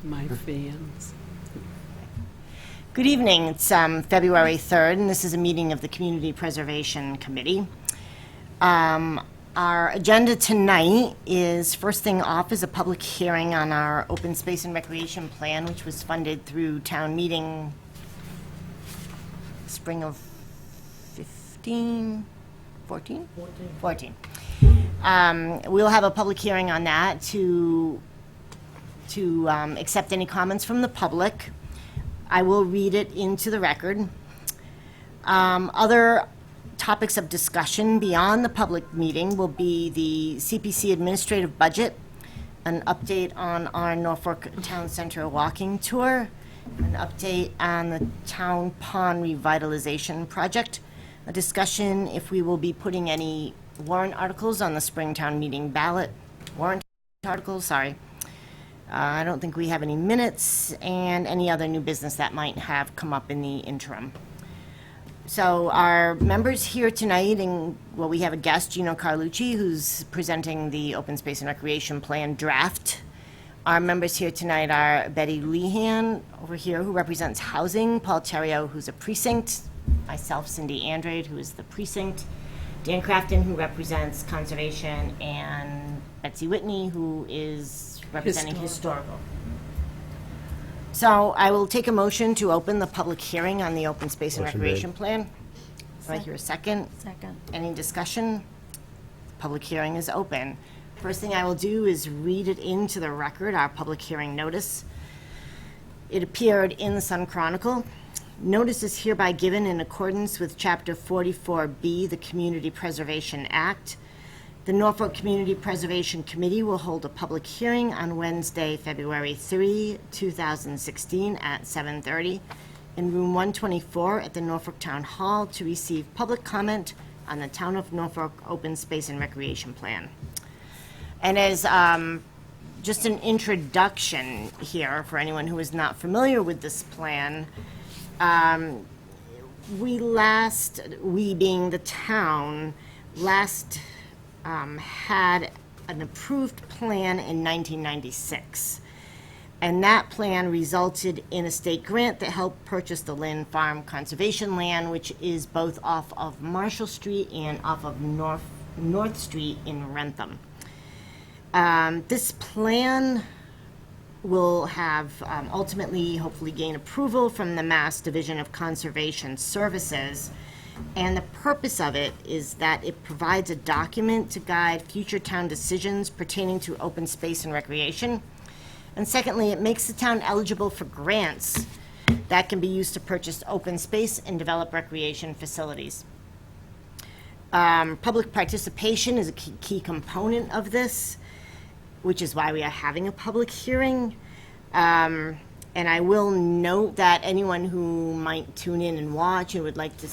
My fans. Good evening. It's February 3rd, and this is a meeting of the Community Preservation Committee. Our agenda tonight is, first thing off, is a public hearing on our open space and recreation plan, which was funded through town meeting spring of 14. We'll have a public hearing on that to accept any comments from the public. I will read it into the record. Other topics of discussion beyond the public meeting will be the CPC Administrative Budget, an update on our Norfolk Town Center walking tour, an update on the Town Pond Revitalization Project, a discussion if we will be putting any warrant articles on the spring town meeting ballot. Warrant articles, sorry. I don't think we have any minutes, and any other new business that might have come up in the interim. So our members here tonight, and well, we have a guest, Gino Carlucci, who's presenting the Open Space and Recreation Plan draft. Our members here tonight are Betty Lehan over here, who represents Housing, Paul Terrio, who's a precinct, myself, Cindy Andrade, who is the precinct, Dan Crafton, who represents Conservation, and Betsy Whitney, who is representing Historical. So I will take a motion to open the public hearing on the Open Space and Recreation Plan. Do I hear a second? Second. Any discussion? Public hearing is open. First thing I will do is read it into the record, our public hearing notice. It appeared in the Sun Chronicle. Notice is hereby given in accordance with Chapter 44B, the Community Preservation Act. The Norfolk Community Preservation Committee will hold a public hearing on Wednesday, February 3, 2016 at 7:30 in room 124 at the Norfolk Town Hall to receive public comment on the Town of Norfolk Open Space and Recreation Plan. And as just an introduction here for anyone who is not familiar with this plan, we being the town, last had an approved plan in 1996. And that plan resulted in a state grant that helped purchase the Lynn Farm Conservation Land, which is both off of Marshall Street and off of North Street in Rentham. This plan will have ultimately, hopefully, gain approval from the Mass Division of Conservation Services. And the purpose of it is that it provides a document to guide future town decisions pertaining to open space and recreation. And secondly, it makes the town eligible for grants that can be used to purchase open space and develop recreation facilities. Public participation is a key component of this, which is why we are having a public hearing. And I will note that anyone who might tune in and watch and would like to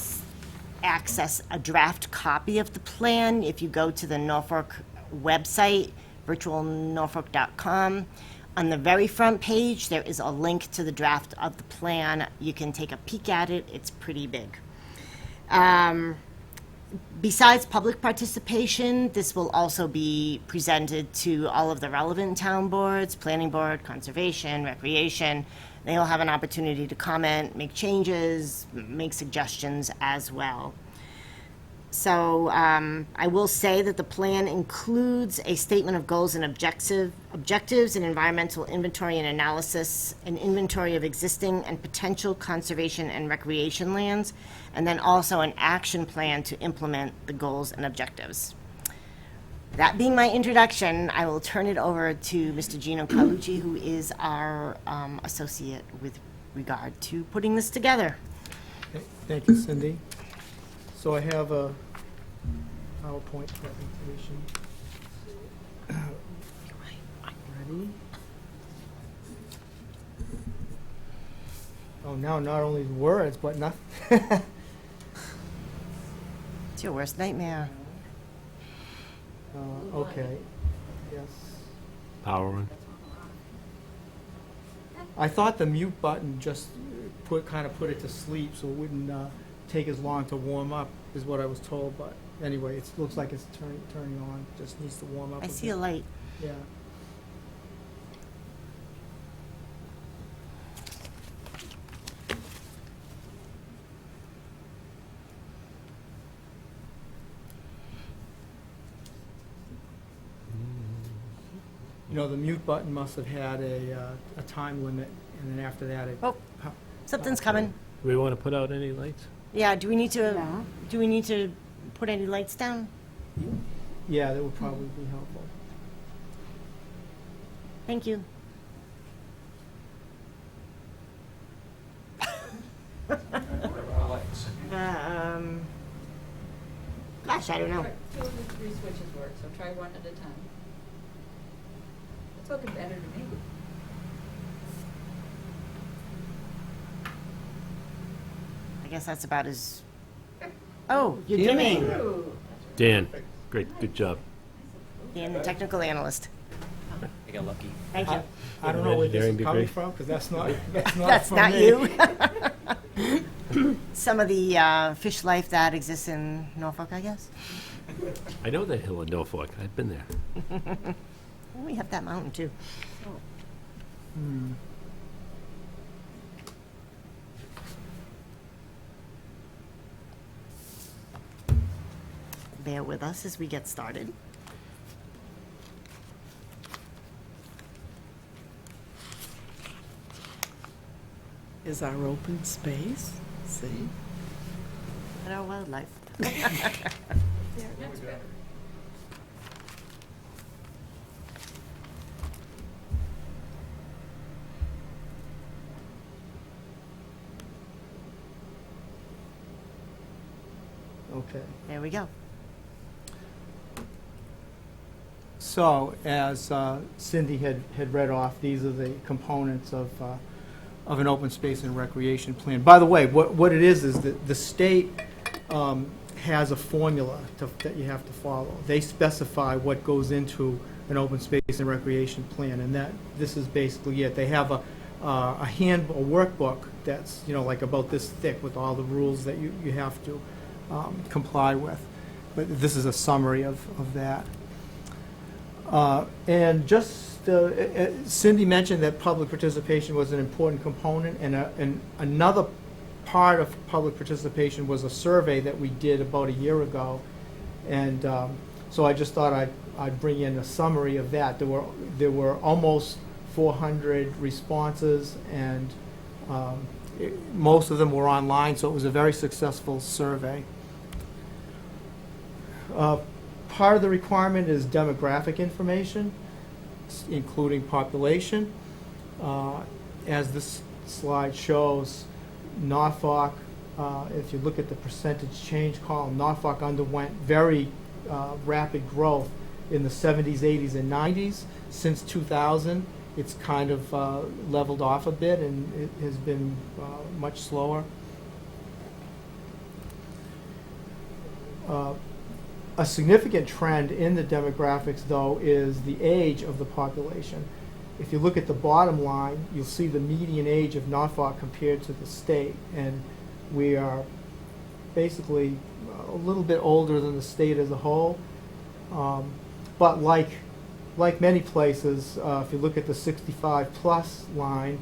access a draft copy of the plan, if you go to the Norfolk website, virtualnorfolk.com, on the very front page, there is a link to the draft of the plan. You can take a peek at it. It's pretty big. Besides public participation, this will also be presented to all of the relevant town boards, planning board, conservation, recreation. They'll have an opportunity to comment, make changes, make suggestions as well. So I will say that the plan includes a statement of goals and objectives, an environmental inventory and analysis, an inventory of existing and potential conservation and recreation lands, and then also an action plan to implement the goals and objectives. That being my introduction, I will turn it over to Mr. Gino Carlucci, who is our associate with regard to putting this together. Okay, thank you, Cindy. So I have a PowerPoint presentation. Ready? Oh, now not only words, but nothing. It's your worst nightmare. Okay. Yes. Power on. I thought the mute button just kind of put it to sleep, so it wouldn't take as long to warm up, is what I was told. But anyway, it looks like it's turning on. Just needs to warm up. I see a light. Yeah. the mute button must have had a time limit, and then after that it. Oh, something's coming. Do we want to put out any lights? Yeah, do we need to, Yeah. do we need to put any lights down? Yeah, that would probably be helpful. Thank you. Gosh, I don't know. Two of the three switches work, so try one at a time. It's looking better to me. I guess that's about as, oh, you're Jimmy. dimming. Ooh. Dan, great, good job. Dan, the technical analyst. I got lucky. Thank you. I don't know where this Engineering is coming degree? from, because that's not That's from not me. you. Some of the fish life that exists in Norfolk, I guess. I know the hill in Norfolk. I've been there. We have that mountain too. Hmm. Bear with us as we get started. Is our open space, see? And our wildlife. That's better. Okay. There we go. So, as Cindy had read off, these are the components of an open space and recreation plan. By the way, what it is that the state has a formula that you have to follow. They specify what goes into an open space and recreation plan, and this is basically it. They have a workbook that's, like about this thick with all the rules that you have to comply with. But this is a summary of that. And just, Cindy mentioned that public participation was an important component, and another part of public participation was a survey that we did about a year ago. And so I just thought I'd bring in a summary of that. There were almost 400 responses, and most of them were online, so it was a very successful survey. Part of the requirement is demographic information, including population. As this slide shows, Norfolk, if you look at the percentage change column, Norfolk underwent very rapid growth in the 70s, 80s, and 90s. Since 2000, it's kind of leveled off a bit, and it has been much slower. A significant trend in the demographics, though, is the age of the population. If you look at the bottom line, you'll see the median age of Norfolk compared to the state, and we are basically a little bit older than the state as a whole. But like many places, if you look at the 65-plus line,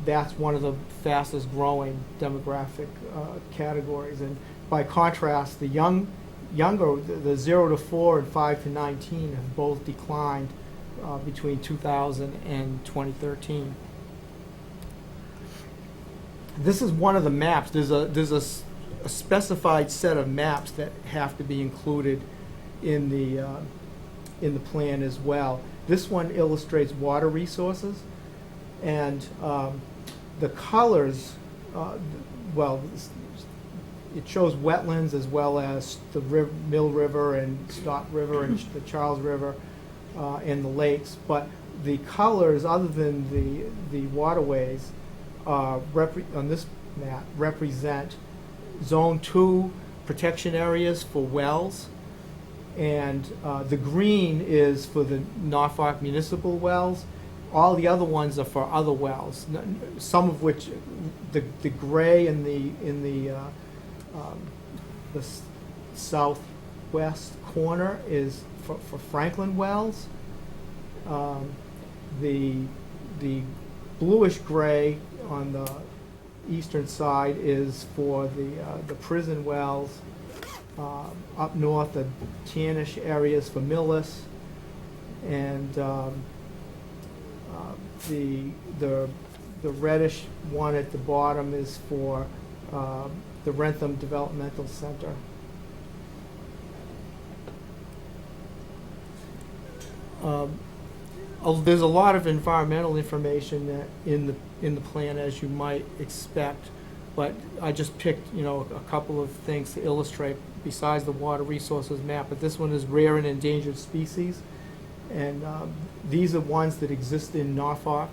that's one of the fastest growing demographic categories. And by contrast, the younger, the 0 to 4 and 5 to 19 have both declined between 2000 and 2013. This is one of the maps. There's a specified set of maps that have to be included in the plan as well. This one illustrates water resources, and the colors, it shows wetlands as well as the Mill River and Stock River and the Charles River and the lakes. But the colors, other than the waterways, on this map represent Zone 2 protection areas for wells, and the green is for the Norfolk municipal wells. All the other ones are for other wells, some of which, the gray in the southwest corner is for Franklin wells. The bluish gray on the eastern side is for the prison wells. Up north, the tannish areas for Millis, And the reddish one at the bottom is for the Rentham Developmental Center. There's a lot of environmental information that in the plan, as you might expect, but I just picked, a couple of things to illustrate besides the water resources map. But this one is rare and endangered species, and these are ones that exist in Norfolk.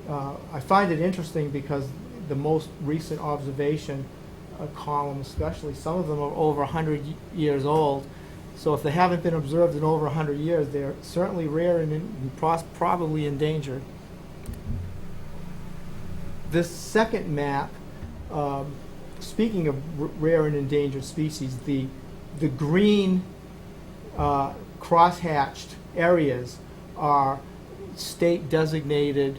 I find it interesting because the most recent observation column, especially, some of them are over 100 years old. So if they haven't been observed in over 100 years, they're certainly rare and probably endangered. This second map, speaking of rare and endangered species, the green cross-hatched areas are state-designated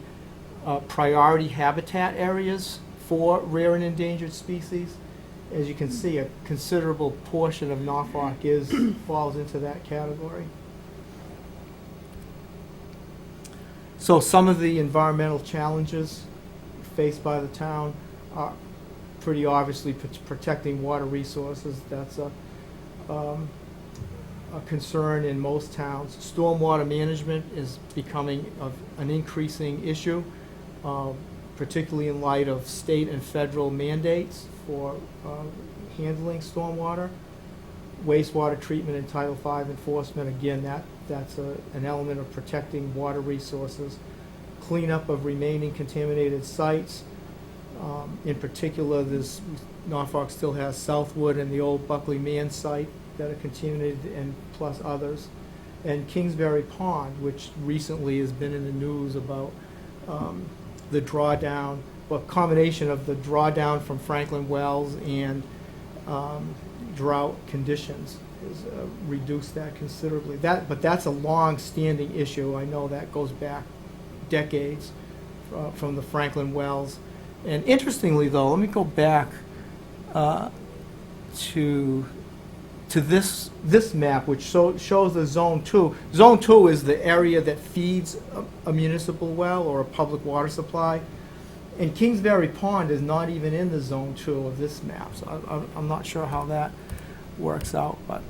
priority habitat areas for rare and endangered species. As you can see, a considerable portion of Norfolk falls into that category. So some of the environmental challenges faced by the town are pretty obviously protecting water resources. That's a concern in most towns. Stormwater management is becoming an increasing issue, particularly in light of state and federal mandates for handling stormwater. Wastewater treatment and Title V enforcement, again, that's an element of protecting water resources. Cleanup of remaining contaminated sites. In particular, Norfolk still has Southwood and the old Buckley Man site that are contaminated, and plus others. And Kingsbury Pond, which recently has been in the news about the drawdown, a combination of the drawdown from Franklin Wells and drought conditions has reduced that considerably. But that's a long-standing issue. I know that goes back decades from the Franklin Wells. And interestingly, though, let me go back to this map, which shows the Zone 2. Zone 2 is the area that feeds a municipal well or a public water supply. And Kingsbury Pond is not even in the Zone 2 of this map, so I'm not sure how that works out. But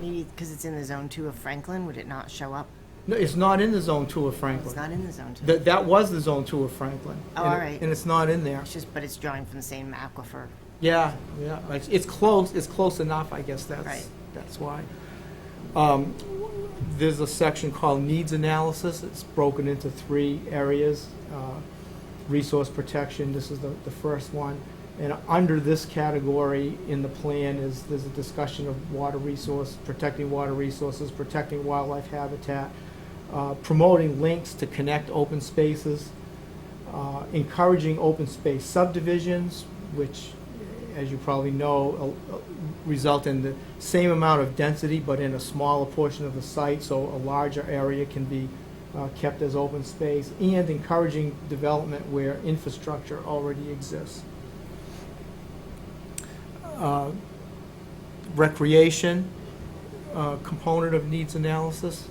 Maybe because it's in the Zone 2 of Franklin, would it not show up? no, it's not in the Zone 2 of Franklin. It's not in the Zone 2. That was the Zone 2 of Franklin. Oh, all right. And it's not in there. But it's drawing from the same aquifer. Yeah. It's close. It's close enough, I guess. Right. That's why. There's a section called Needs Analysis. It's broken into 3 areas. Resource protection, this is the first one. And under this category in the plan there's a discussion of water resource, protecting water resources, protecting wildlife habitat, promoting links to connect open spaces, encouraging open space subdivisions, which, as you probably know, result in the same amount of density but in a smaller portion of the site, so a larger area can be kept as open space, and encouraging development where infrastructure already exists. Recreation component of needs analysis,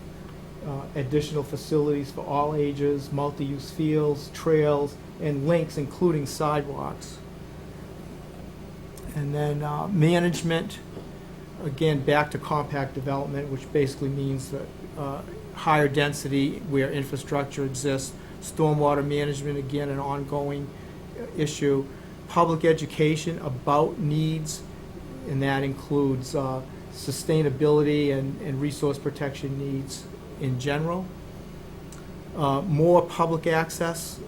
additional facilities for all ages, multi-use fields, trails, and links, including sidewalks. And then management, again, back to compact development, which basically means that higher density where infrastructure exists. Stormwater management, again, an ongoing issue. Public education about needs, and that includes sustainability and resource protection needs in general. More public access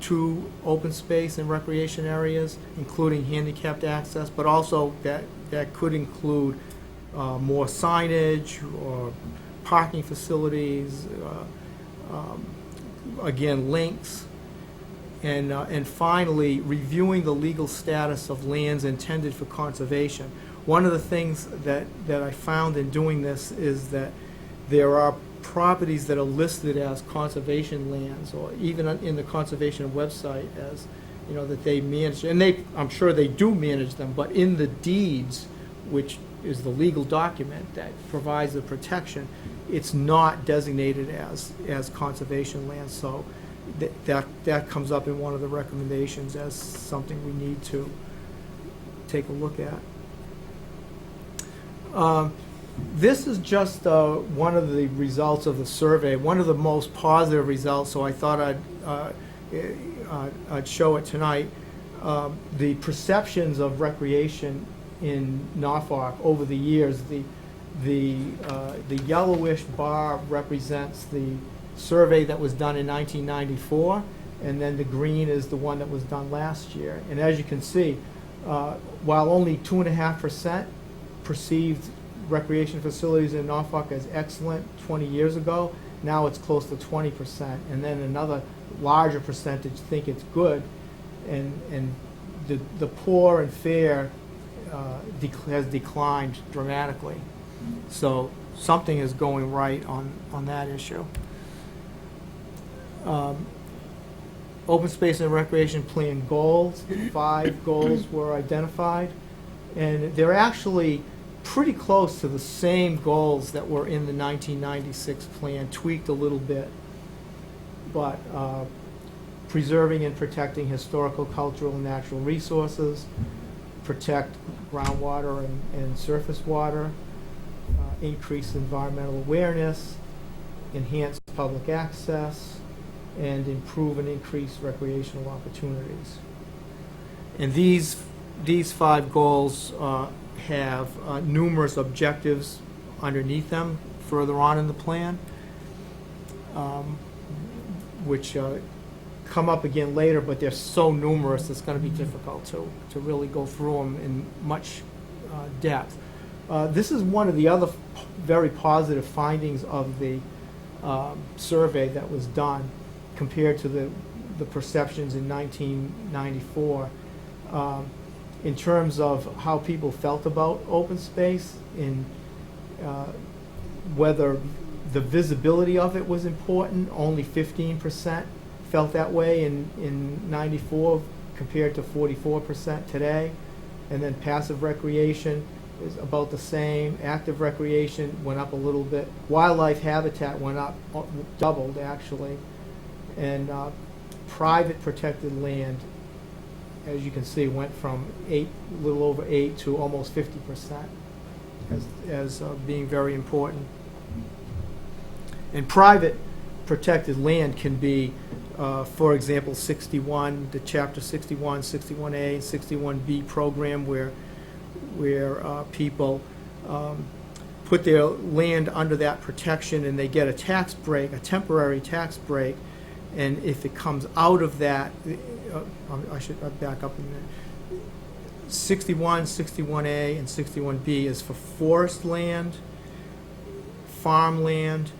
to open space and recreation areas, including handicapped access, but also that could include more signage or parking facilities, again, links, and finally, reviewing the legal status of lands intended for conservation. One of the things that I found in doing this is that there are properties that are listed as conservation lands, or even in the conservation website as, that they manage, and I'm sure they do manage them, but in the deeds, which is the legal document that provides the protection, it's not designated as conservation land. So that comes up in one of the recommendations as something we need to take a look at. This is just one of the results of the survey, one of the most positive results, so I thought I'd show it tonight. The perceptions of recreation in Norfolk over the years, the yellowish bar represents the survey that was done in 1994, and then the green is the one that was done last year. And as you can see, while only 2.5% perceived recreation facilities in Norfolk as excellent 20 years ago, now it's close to 20%, and then another larger percentage think it's good, and the poor and fair has declined dramatically. So something is going right on that issue. Open space and recreation plan goals, 5 goals were identified, and they're actually pretty close to the same goals that were in the 1996 plan, tweaked a little bit. But preserving and protecting historical, cultural, and natural resources, protect groundwater and surface water, increase environmental awareness, enhance public access, and improve and increase recreational opportunities. And these 5 goals have numerous objectives underneath them further on in the plan, which come up again later, but they're so numerous it's going to be difficult to really go through them in much depth. This is one of the other very positive findings of the survey that was done compared to the perceptions in 1994. In terms of how people felt about open space, in whether the visibility of it was important, only 15% felt that way in 94 compared to 44% today. And then passive recreation is about the same. Active recreation went up a little bit. Wildlife habitat went up, doubled actually. And private protected land, as you can see, went from a little over 8 to almost 50% as being very important. And private protected land can be, for example, 61, the Chapter 61, 61A, 61B program, where people put their land under that protection and they get a tax break, a temporary tax break. And if it comes out of that, I should back up a minute. 61, 61A, and 61B is for forest land, farmland,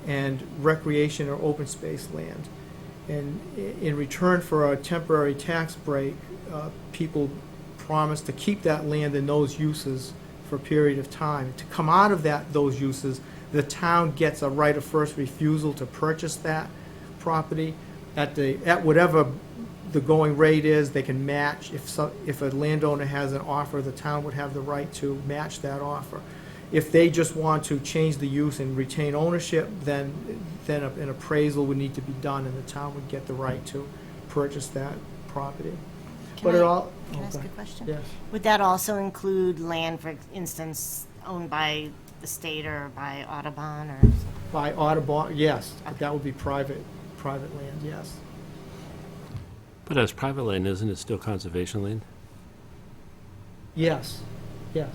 and recreation or open space land. And in return for a temporary tax break, people promise to keep that land in those uses for a period of time. To come out of those uses, the town gets a right of first refusal to purchase that property at whatever the going rate is. They can match. If a landowner has an offer, the town would have the right to match that offer. If they just want to change the use and retain ownership, then an appraisal would need to be done, and the town would get the right to purchase that property. Can I ask okay. a question? Yes. Would that also include land, for instance, owned by the state or by Audubon or something? By Audubon, yes. Okay. That would be private land, yes. But as private land, isn't it still conservation land? Yes, yes.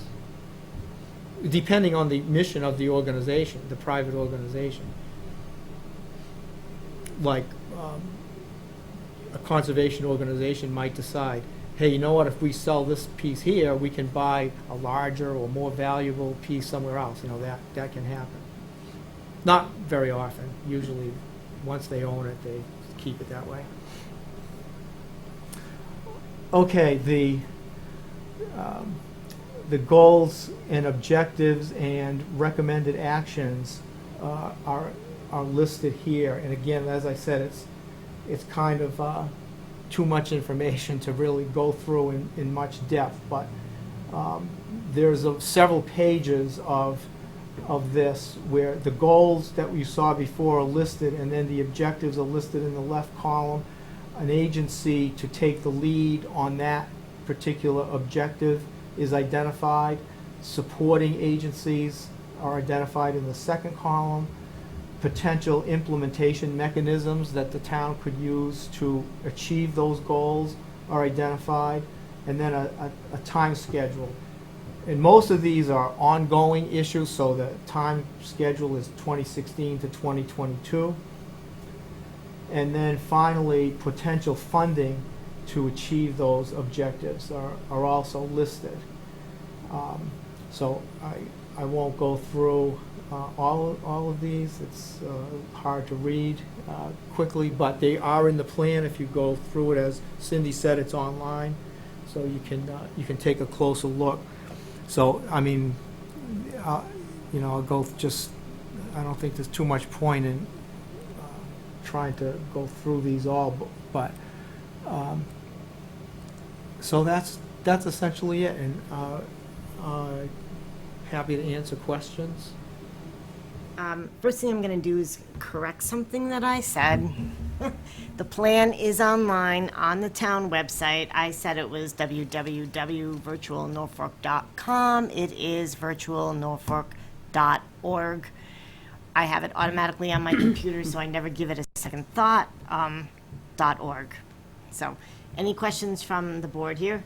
Depending on the mission of the organization, the private organization. Like a conservation organization might decide, hey, you know what, if we sell this piece here, we can buy a larger or more valuable piece somewhere else. You know, that can happen. Not very often. Usually, once they own it, they keep it that way. Okay, the goals and objectives and recommended actions are listed here. And again, as I said, it's kind of too much information to really go through in much depth. But there's several pages of this where the goals that we saw before are listed, and then the objectives are listed in the left column. An agency to take the lead on that particular objective is identified. Supporting agencies are identified in the second column. Potential implementation mechanisms that the town could use to achieve those goals are identified, and then a time schedule. And most of these are ongoing issues, so the time schedule is 2016 to 2022. And then finally, potential funding to achieve those objectives are also listed. So I won't go through all of these. It's hard to read quickly, but they are in the plan. If you go through it, as Cindy said, it's online, so you can take a closer look. So I mean, I'll go just. I don't think there's too much point in trying to go through these all, but so that's essentially it, and happy to answer questions. First thing I'm going to do is correct something that I said. The plan is online on the town website. I said it was www.virtualnorfolk.com. It is virtualnorfolk.org. I have it automatically on my computer, so I never give it a second thought. .org. So, any questions from the board here?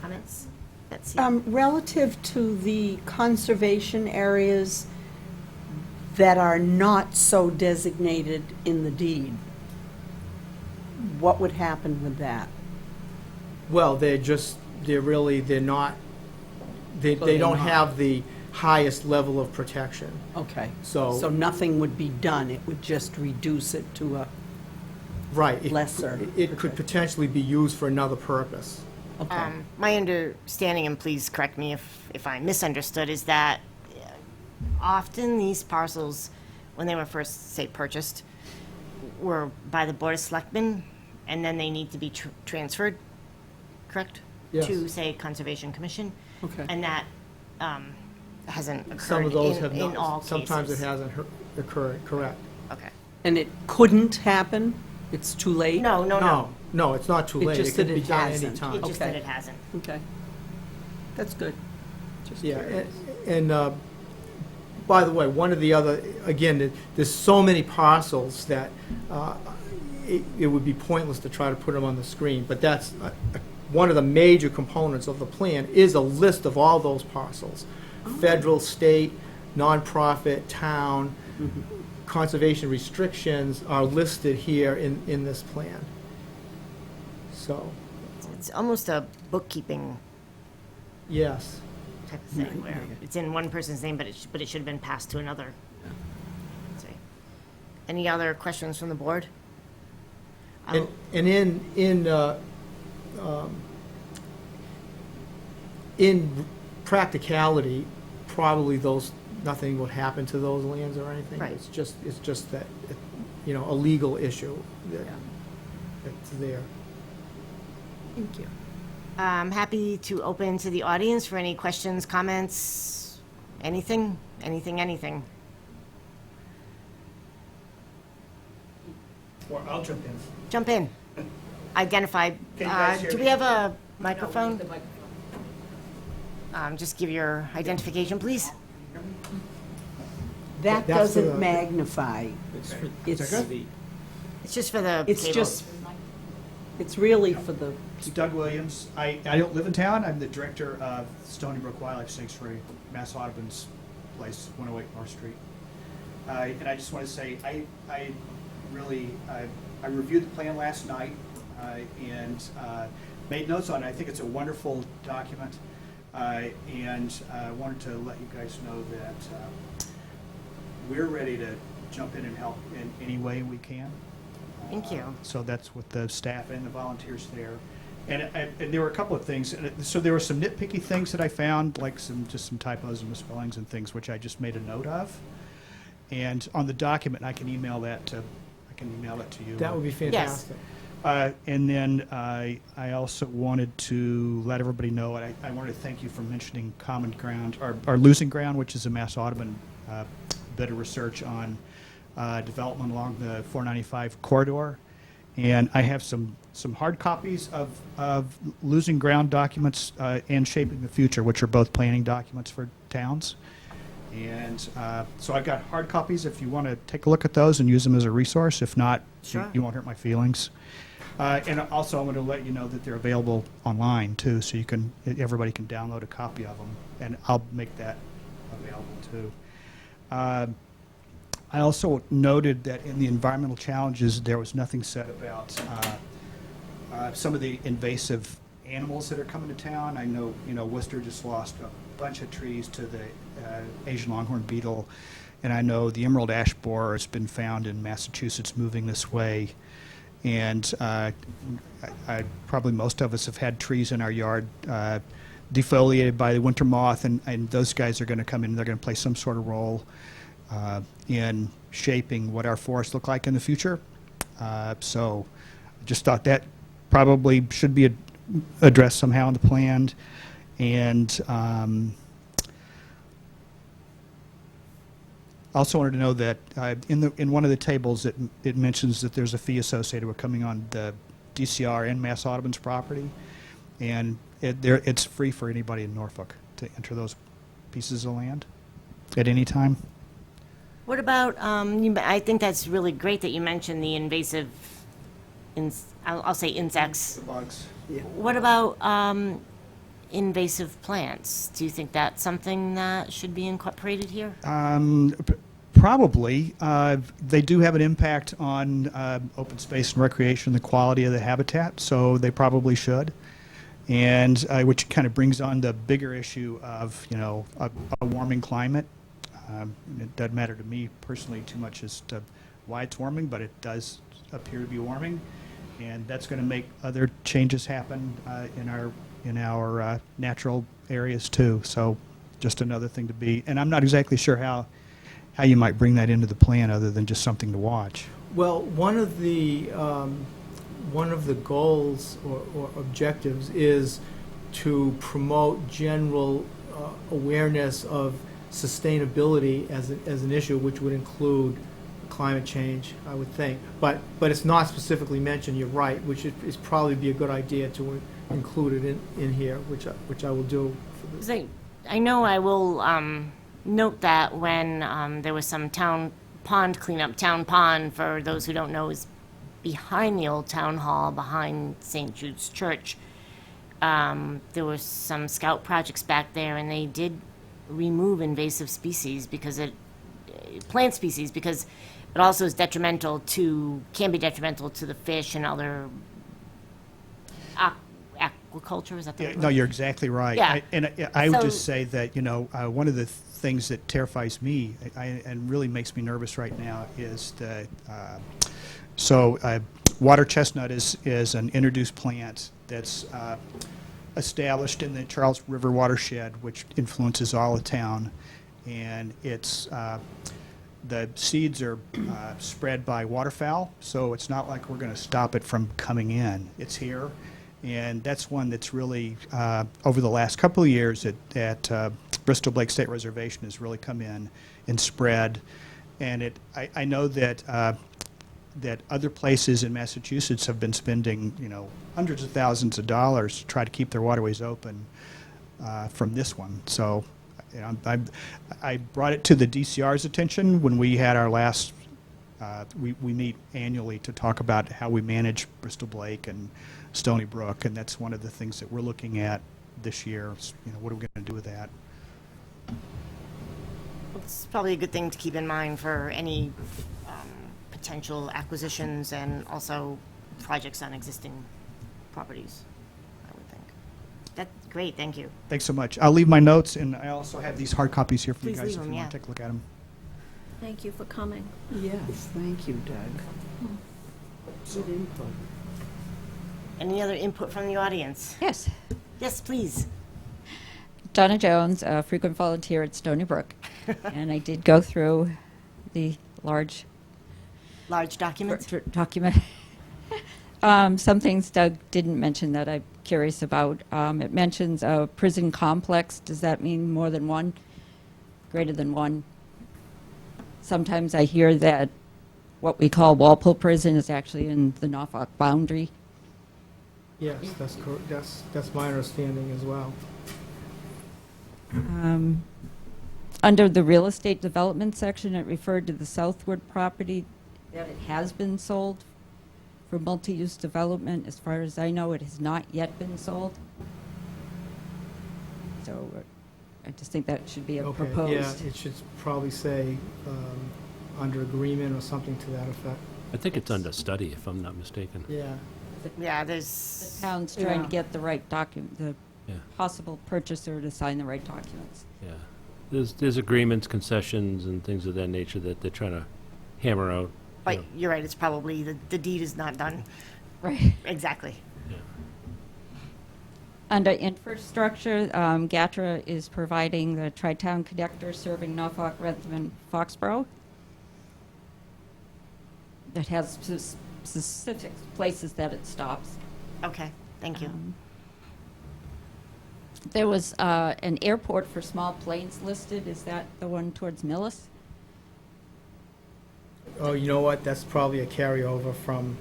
Comments? Betsy? Relative to the conservation areas that are not so designated in the deed, what would happen with that? Well, they don't have the highest level of protection. Okay. So nothing would be done, it would just reduce it to a right, lesser. It could potentially be used for another purpose. Okay. My understanding, and please correct me if I misunderstood, is that often these parcels, when they were first, say, purchased, were by the Board of Selectmen, and then they need to be transferred, correct? Yes. To, say, Conservation Commission. Okay. And that hasn't Some occurred of those in, have in all not. cases. Sometimes it hasn't occurred. Correct. Okay. And it couldn't happen? It's too late? No, No, it's not too It late. just It can that be it done hasn't. anytime. It's just Okay. that it hasn't. Okay. That's good. Just Yeah, curious. and by the way, one of the other, again, there's so many parcels that it would be pointless to try to put them on the screen, but that's one of the major components of the plan is a list of all those parcels. Federal, state, nonprofit, town, conservation restrictions are listed here in this plan. So, It's almost a bookkeeping yes. type of thing, where it's in one person's name, but it should have been passed to another. That's right. Any other questions from the board? And in practicality, probably nothing would happen to those lands or anything. Right. It's just that, a legal issue that's there. Thank you. I'm happy to open to the audience for any questions, comments, anything. Or I'll jump in. Jump in. Identify. Can you guys hear Do me? we have a No, we microphone? need the microphone. Just give your identification, please. That That's doesn't the- magnify. It's It's just for the It's cable. just, it's really for the, Doug Williams. I don't live in town. I'm the director of Stony Brook Wildlife Sanctuary, Mass Audubon's place, 108 North Street. And I just want to say, I reviewed the plan last night and made notes on it. I think it's a wonderful document. And I wanted to let you guys know that we're ready to jump in and help in any way we can. Thank you. So that's with the staff and the volunteers there. And there were a couple of things. So there were some nitpicky things that I found, like just some typos and misspellings and things, which I just made a note of. And on the document, I can email it to you. That would be fantastic. And then I also wanted to let everybody know, and I wanted to thank you for mentioning Common Ground, or Losing Ground, which is a Mass Audubon bit of research on development along the 495 corridor. And I have some hard copies of Losing Ground documents and Shaping the Future, which are both planning documents for towns. And so I've got hard copies if you want to take a look at those and use them as a resource. If not, Sure. you won't hurt my feelings. And also, I want to let you know that they're available online too, so everybody can download a copy of them, and I'll make that available too. I also noted that in the environmental challenges, there was nothing said about some of the invasive animals that are coming to town. I know, Worcester just lost a bunch of trees to the Asian longhorn beetle, and I know the emerald ash borer has been found in Massachusetts moving this way. And probably most of us have had trees in our yard defoliated by the winter moth, and those guys are going to come in and they're going to play some sort of role in shaping what our forests look like in the future. So I just thought that probably should be addressed somehow in the plan. And I also wanted to know that in one of the tables it mentions that there's a fee associated with coming on the DCR and Mass Audubon's property, and it's free for anybody in Norfolk to enter those pieces of land at any time. What about, I think that's really great that you mentioned the invasive, I'll say insects. The bugs. What about invasive plants? Do you think that's something that should be incorporated here? Probably. They do have an impact on open space and recreation, the quality of the habitat, so they probably should. And which kind of brings on the bigger issue of, a warming climate. It doesn't matter to me personally too much as to why it's warming, but it does appear to be warming. And that's going to make other changes happen in our natural areas too. So just another thing to be, and I'm not exactly sure how you might bring that into the plan other than just something to watch. Well, one of the goals or objectives is to promote general awareness of sustainability as an issue, which would include climate change, I would think. But it's not specifically mentioned. You're right, which is probably be a good idea to include it in here, which I will do. I know I will note that when there was some town pond cleanup, town pond, for those who don't know, is behind the old town hall, behind St. Jude's Church. There were some scout projects back there, and they did remove invasive species plant species, because it also is can be detrimental to the fish and other aquaculture. Is that the right No, word? you're exactly right. Yeah. I would So- just say that, one of the things that terrifies me and really makes me nervous right now is the water chestnut is an introduced plant that's established in the Charles River watershed, which influences all of town, and it's the seeds are spread by waterfowl, so it's not like we're going to stop it from coming in. It's here, and that's one that's really over the last couple of years at Bristol Lake State Reservation has really come in and spread, and I know that that other places in Massachusetts have been spending, hundreds of thousands of dollars to try to keep their waterways open from this one. So I brought it to the DCR's attention when we had our last, we meet annually to talk about how we manage Bristol Lake and Stony Brook, and that's one of the things that we're looking at this year. What are we going to do with that? It's probably a good thing to keep in mind for any potential acquisitions and also projects on existing properties, I would think. That's great, thank you. Thanks so much. I'll leave my notes, and I also have these hard copies here for you Please guys leave if them, you want yeah. to take a look at them. Thank you for coming. Yes, thank you, Doug. Good input. Any other input from the audience? Yes. Yes, please. Donna Jones, a frequent volunteer at Stony Brook. And I did go through the large Large documents? document. Some things Doug didn't mention that I'm curious about. It mentions a prison complex. Does that mean more than one? Greater than one? Sometimes I hear that what we call Walpole Prison is actually in the Norfolk boundary. Yes, that's my understanding as well. Under the real estate development section, it referred to the Southwood property, that it has been sold for multi-use development. As far as I know, it has not yet been sold. So I just think that should be a Okay, proposed. yeah, it should probably say under agreement or something to that effect. I think it's under study, if I'm not mistaken. Yeah. Yeah, The there's, town's trying to Yeah. get the right document, the Yeah, possible purchaser to sign the right documents. yeah. There's agreements, concessions, and things of that nature that they're trying to hammer out. but Yeah. you're right, it's probably, the deed is not done. Right. Exactly. Yeah. Under infrastructure, GATRA is providing the Tri-Town connector serving Norfolk, Rentham, and Foxborough. That has specific places that it stops. Okay, thank you. There was an airport for small planes listed. Is that the one towards Millis? Oh, you know what? That's probably a carryover from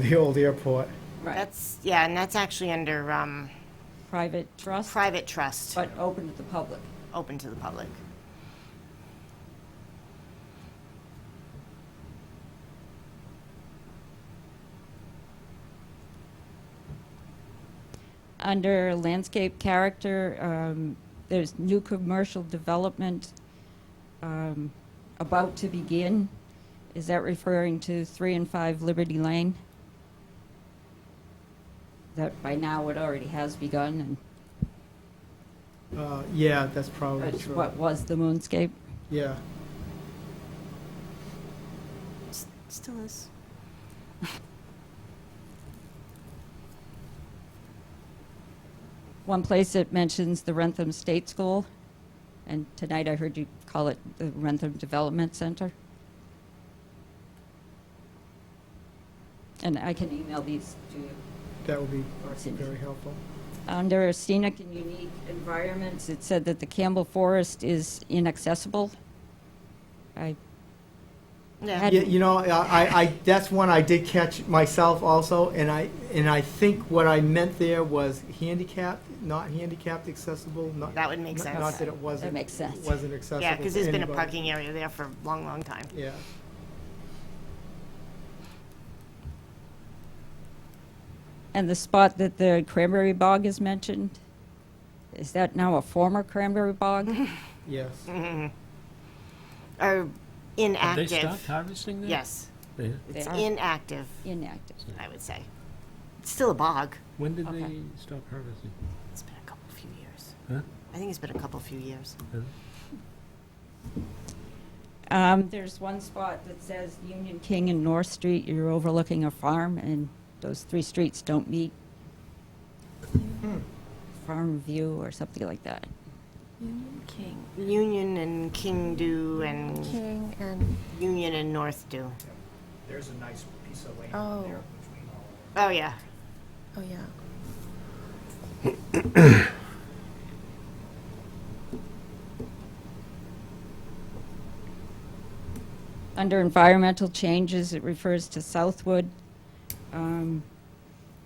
the old airport. That's, yeah, and that's actually under Private trust, private trust, but open to the public. open to the public. Under landscape character, there's new commercial development about to begin. Is that referring to 3 and 5 Liberty Lane? That by now it already has begun, Yeah, that's and probably it's true. what was the moonscape. Yeah. Still is. One place it mentions the Rentham State School, and tonight I heard you call it the Rentham Development Center. And I can email these to you. That would be Or Cindy. very helpful. Under scenic and unique environments, it said that the Campbell Forest is inaccessible. I Yeah. had- Yeah, you know, I that's one I did catch myself also, and I think what I meant there was handicapped, not handicapped accessible, not. That would make not- sense. Not that it wasn't. That makes sense. Wasn't accessible Yeah, because to there's been a anybody. parking area there for a long, long time. Yeah. And the spot that the cranberry bog is mentioned, is that now a former cranberry bog? Yes. Or Have they inactive. stopped harvesting there? Yes, They- it's They are. inactive, Inactive. I would say. It's still a bog. When did Okay. they stop harvesting? It's been a couple few years. Huh? I think it's been a couple few years. There's one spot that says Union King and North Street, you're overlooking a farm, and those 3 streets don't meet. Farm View or something like that. King. Union and King do and King and, Union and North do. There's a nice piece of land Oh. there between all of Oh, yeah. oh yeah. Under environmental changes, it refers to Southwood.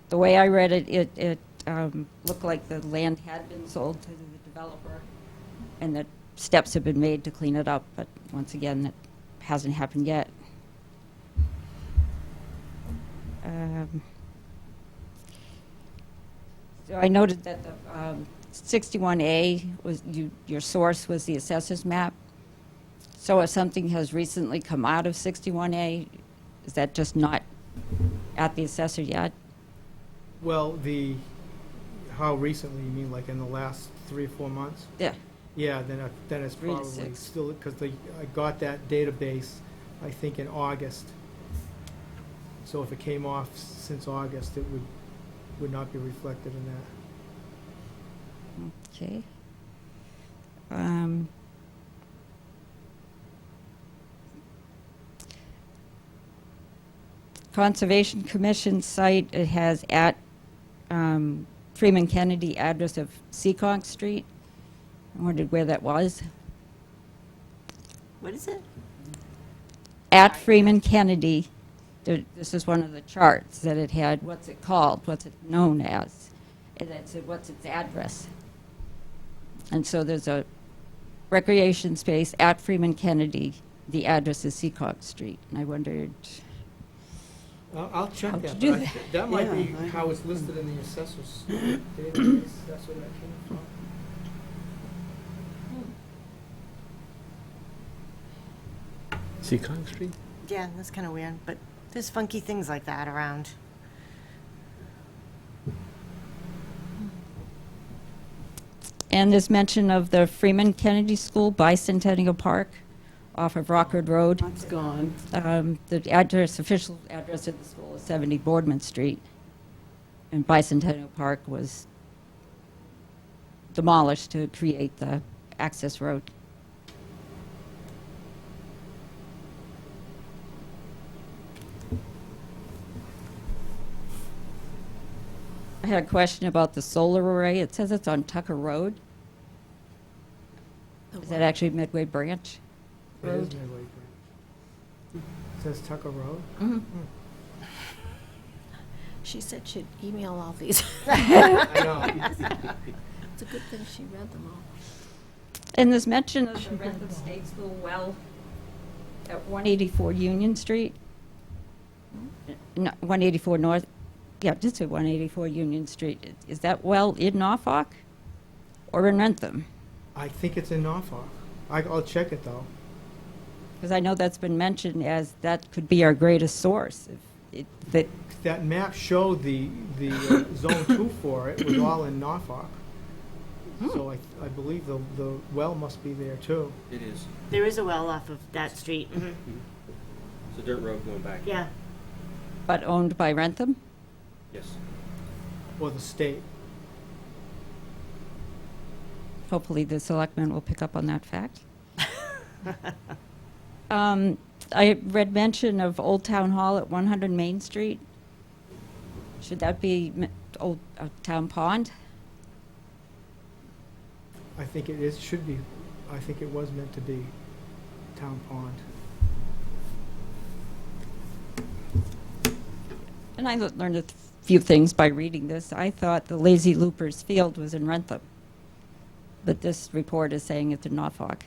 The way I read it, it looked like the land had been sold to the developer, and that steps have been made to clean it up, but once again, that hasn't happened yet. So I noted that the 61A was, your source was the assessor's map. So if something has recently come out of 61A, is that just not at the assessor yet? Well, how recently, you mean like in the last 3 or 4 months? Yeah. Yeah, then it's 3 to probably 6. still, because I got that database, I think, in August. So if it came off since August, it would not be reflected in that. Okay. Conservation Commission site, it has at Freeman Kennedy address of Seekonk Street. I wondered where that was. What is it? At Freeman Kennedy, this is one of the charts that it had, what's it called, what's it known as, and it said, what's its address? And so there's a recreation space at Freeman Kennedy, the address is Seekonk Street, and I wondered, I'll check How'd you that. do but that? That might be Yeah, I- how it's listed in the assessor's database. That's where that came from. Seekonk Street? Yeah, that's kind of weird, but there's funky things like that around. and there's mention of the Freeman Kennedy School, Bicentennial Park, off of Rockford Road. That's gone. The address, official address of the school is 70 Boardman Street, and Bicentennial Park was demolished to create the access road. I had a question about the solar array. It says it's on Tucker Road. Is that actually Midway Branch? It is Midway Branch. It says Tucker Road. Mm-hmm. She said she'd email all these. I know. It's a good thing she read them all. And there's mention of the Rentham State School well at 184 Union Street. No, 184 North, yeah, just at 184 Union Street. Is that well in Norfolk or in Rentham? I think it's in Norfolk. I'll check it, though. Because I know that's been mentioned as that could be our greatest source. That That map showed the Zone 2 for it was all in Norfolk. So I believe the well must be there, too. It is. There is a well off of that street. It's a dirt road going back. Yeah. but owned by Rentham? Yes. Or the state. Hopefully the selectmen will pick up on that fact. I read mention of Old Town Hall at 100 Main Street. Should that be Old Town Pond? I think it is, should be, I think it was meant to be Town Pond. And I learned a few things by reading this. I thought the Lazy Loopers Field was in Rentham, but this report is saying it's in Norfolk.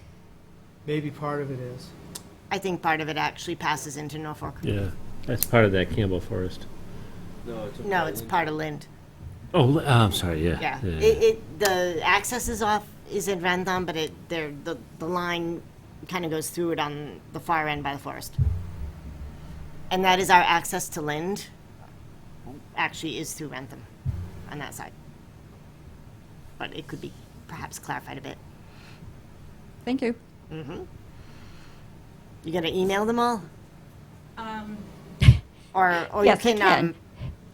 Maybe part of it is. I think part of it actually passes into Norfolk. Yeah, that's part of that Campbell Forest. No, it's. No, it's part of Lind. Oh, I'm sorry, yeah. Yeah. The access is in Rentham, but the line kind of goes through it on the far end by the forest. And that is our access to Lind, actually is through Rentham on that side. But it could be perhaps clarified a bit. Thank you. Mm-hmm. You gonna email them all? Or Yes, I you can. can,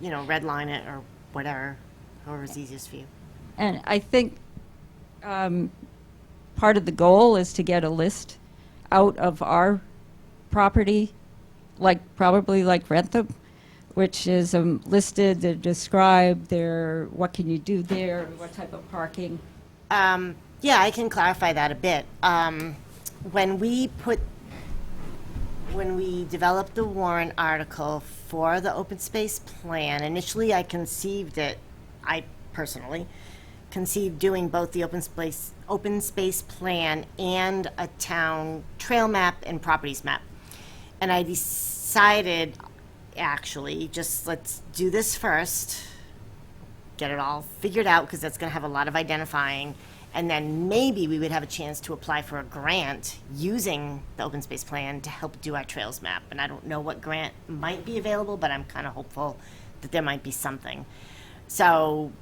redline it or whatever, however's easiest for you. And I think part of the goal is to get a list out of our property, probably like Rentham, which is listed to describe what can you do there, what type of parking. Yeah, I can clarify that a bit. When we developed the warrant article for the open space plan, initially I personally conceived doing both the open space plan and a town trail map and properties map. And I decided, actually, just let's do this first, get it all figured out, because that's going to have a lot of identifying, and then maybe we would have a chance to apply for a grant using the open space plan to help do our trails map. And I don't know what grant might be available, but I'm kind of hopeful that there might be something. So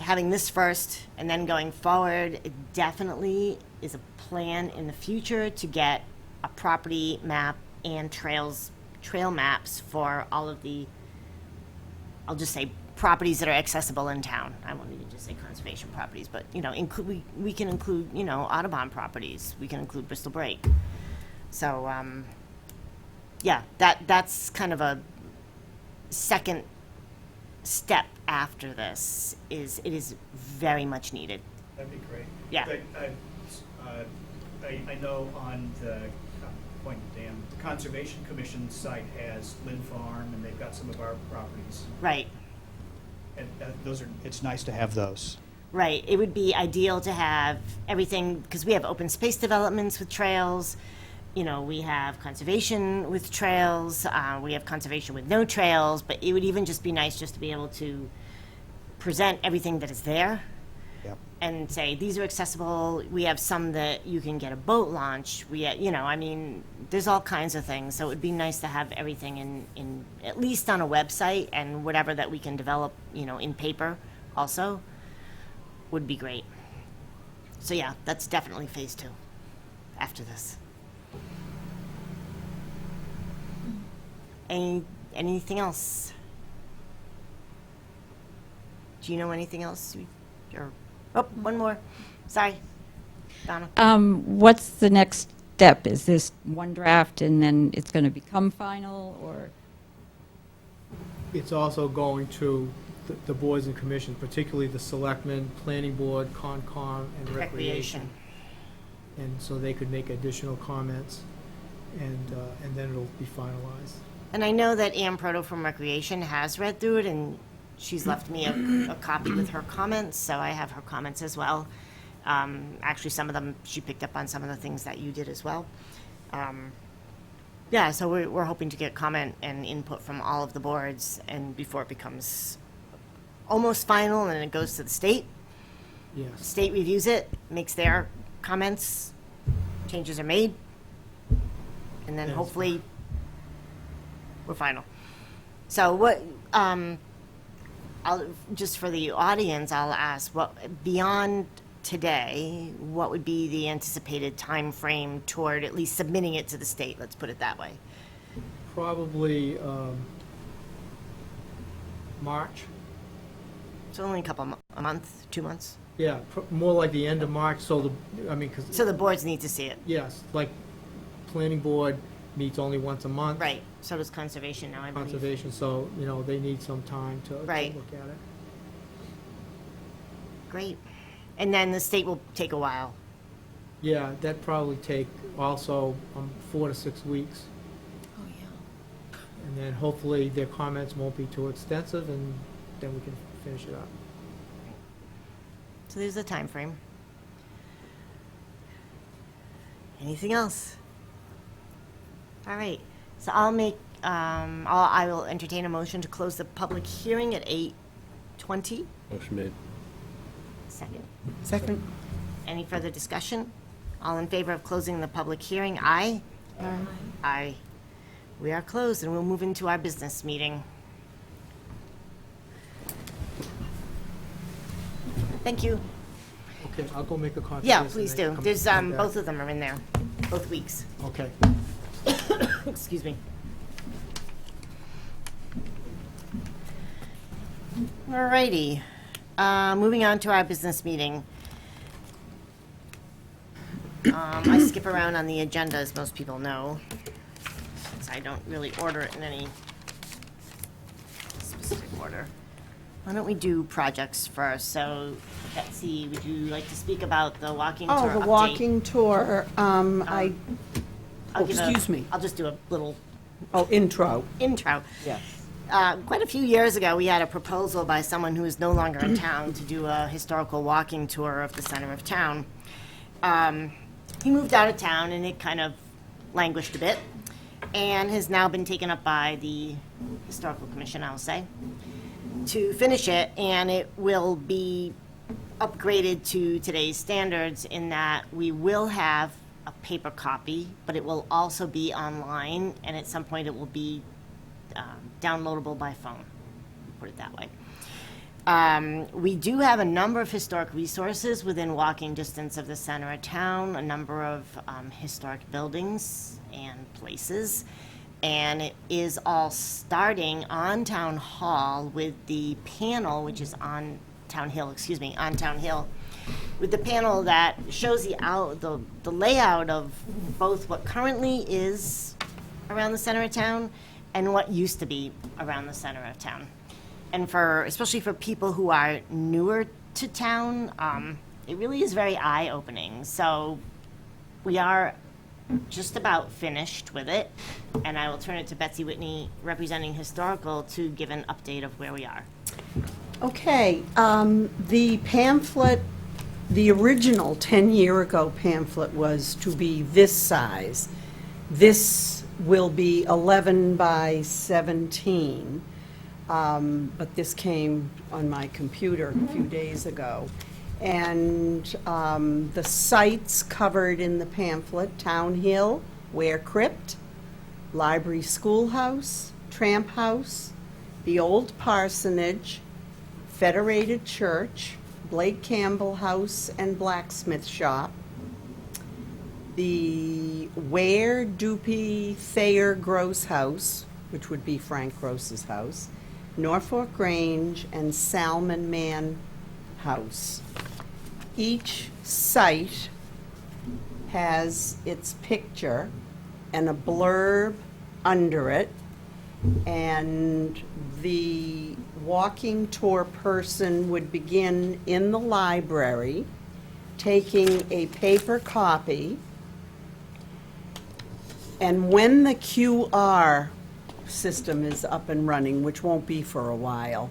having this first and then going forward, it definitely is a plan in the future to get a property map and trail maps for all of the, I'll just say, properties that are accessible in town. I won't even just say conservation properties, but we can include Audubon properties. We can include Bristol Brake. So yeah, that's kind of a second step after this is, it is very much needed. That'd be great. Yeah. But, I know on the Point Dam, the Conservation Commission site has Lynn Farm, and they've got some of our properties. Right. And it's nice to have those. Right. It would be ideal to have everything, because we have open space developments with trails. You know, we have conservation with trails. We have conservation with no trails. But it would even just be nice just to be able to present everything that is there. Yep. And say, these are accessible. We have some that you can get a boat launch. There's all kinds of things. So it would be nice to have everything in at least on a website, and whatever that we can develop, in paper also would be great. So yeah, that's definitely phase 2 after this. Anything else? Do you know anything else? One more. Sorry, Donna. What's the next step? Is this one draft and then it's going to become final, or? It's also going to the boards and commissions, particularly the selectmen, planning board, Concom, and recreation. And so they could make additional comments, and then it'll be finalized. And I know that Ann Proto from Recreation has read through it, and she's left me a copy with her comments, so I have her comments as well. Actually, some of them, she picked up on some of the things that you did as well. So we're hoping to get comment and input from all of the boards, and before it becomes almost final, and then it goes to the state. Yes. State reviews it, makes their comments, changes are made, and then Yes. hopefully we're final. So what, just for the audience, I'll ask, what, beyond today, what would be the anticipated time frame toward at least submitting it to the state? Let's put it that way. Probably March. So only a month, 2 months? Yeah, more like the end of March, so So the boards need to see it. yes, like, planning board meets only once a month. Right, so does conservation now, I believe. Conservation, so, they need some time to Right. look at it. Great. And then the state will take a while. Yeah, that'd probably take also 4 to 6 weeks. Oh, yeah. And then hopefully their comments won't be too extensive, and then we can finish it up. So there's a time frame. Anything else? All right, so I will entertain a motion to close the public hearing at 8:20. Motion made. Second. Second. Any further discussion? All in favor of closing the public hearing, aye? Aye. Aye. We are closed, and we'll move into our business meeting. Thank you. Okay, I'll go make a copy of this. Yeah, and please then do. come There's, back. both of them are in there, both weeks. Okay. Excuse me. Alrighty, moving on to our business meeting. I skip around on the agenda, as most people know, since I don't really order it in any specific order. Why don't we do projects first? So, Betsy, would you like to speak about the walking tour update? Oh, the walking tour, I'll give excuse me. I'll just do a little intro. intro. Yes. Quite a few years ago, we had a proposal by someone who is no longer in town to do a historical walking tour of the center of town. He moved out of town, and it kind of languished a bit, and has now been taken up by the Historical Commission, I'll say, to finish it, and it will be upgraded to today's standards in that we will have a paper copy, but it will also be online, and at some point it will be downloadable by phone, put it that way. We do have a number of historic resources within walking distance of the center of town, a number of historic buildings and places, and it is all starting on Town Hall with the panel, which is on Town Hill, with the panel that shows the layout of both what currently is around the center of town and what used to be around the center of town. And for, especially for people who are newer to town, it really is very eye-opening. So we are just about finished with it, and I will turn it to Betsy Whitney, representing Historical, to give an update of where we are. Okay, the pamphlet, the original 10-year ago pamphlet was to be this size. This will be 11 by 17, but this came on my computer a few days ago. And the sites covered in the pamphlet: Town Hill, Ware Crypt, Library Schoolhouse, Tramp House, the Old Parsonage, Federated Church, Blake Campbell House and Blacksmith Shop, the Ware Dupy Thayer Gross House, which would be Frank Gross's house, Norfolk Grange, and Salmon Man House. Each site has its picture and a blurb under it, and the walking tour person would begin in the library, taking a paper copy, and when the QR system is up and running, which won't be for a while,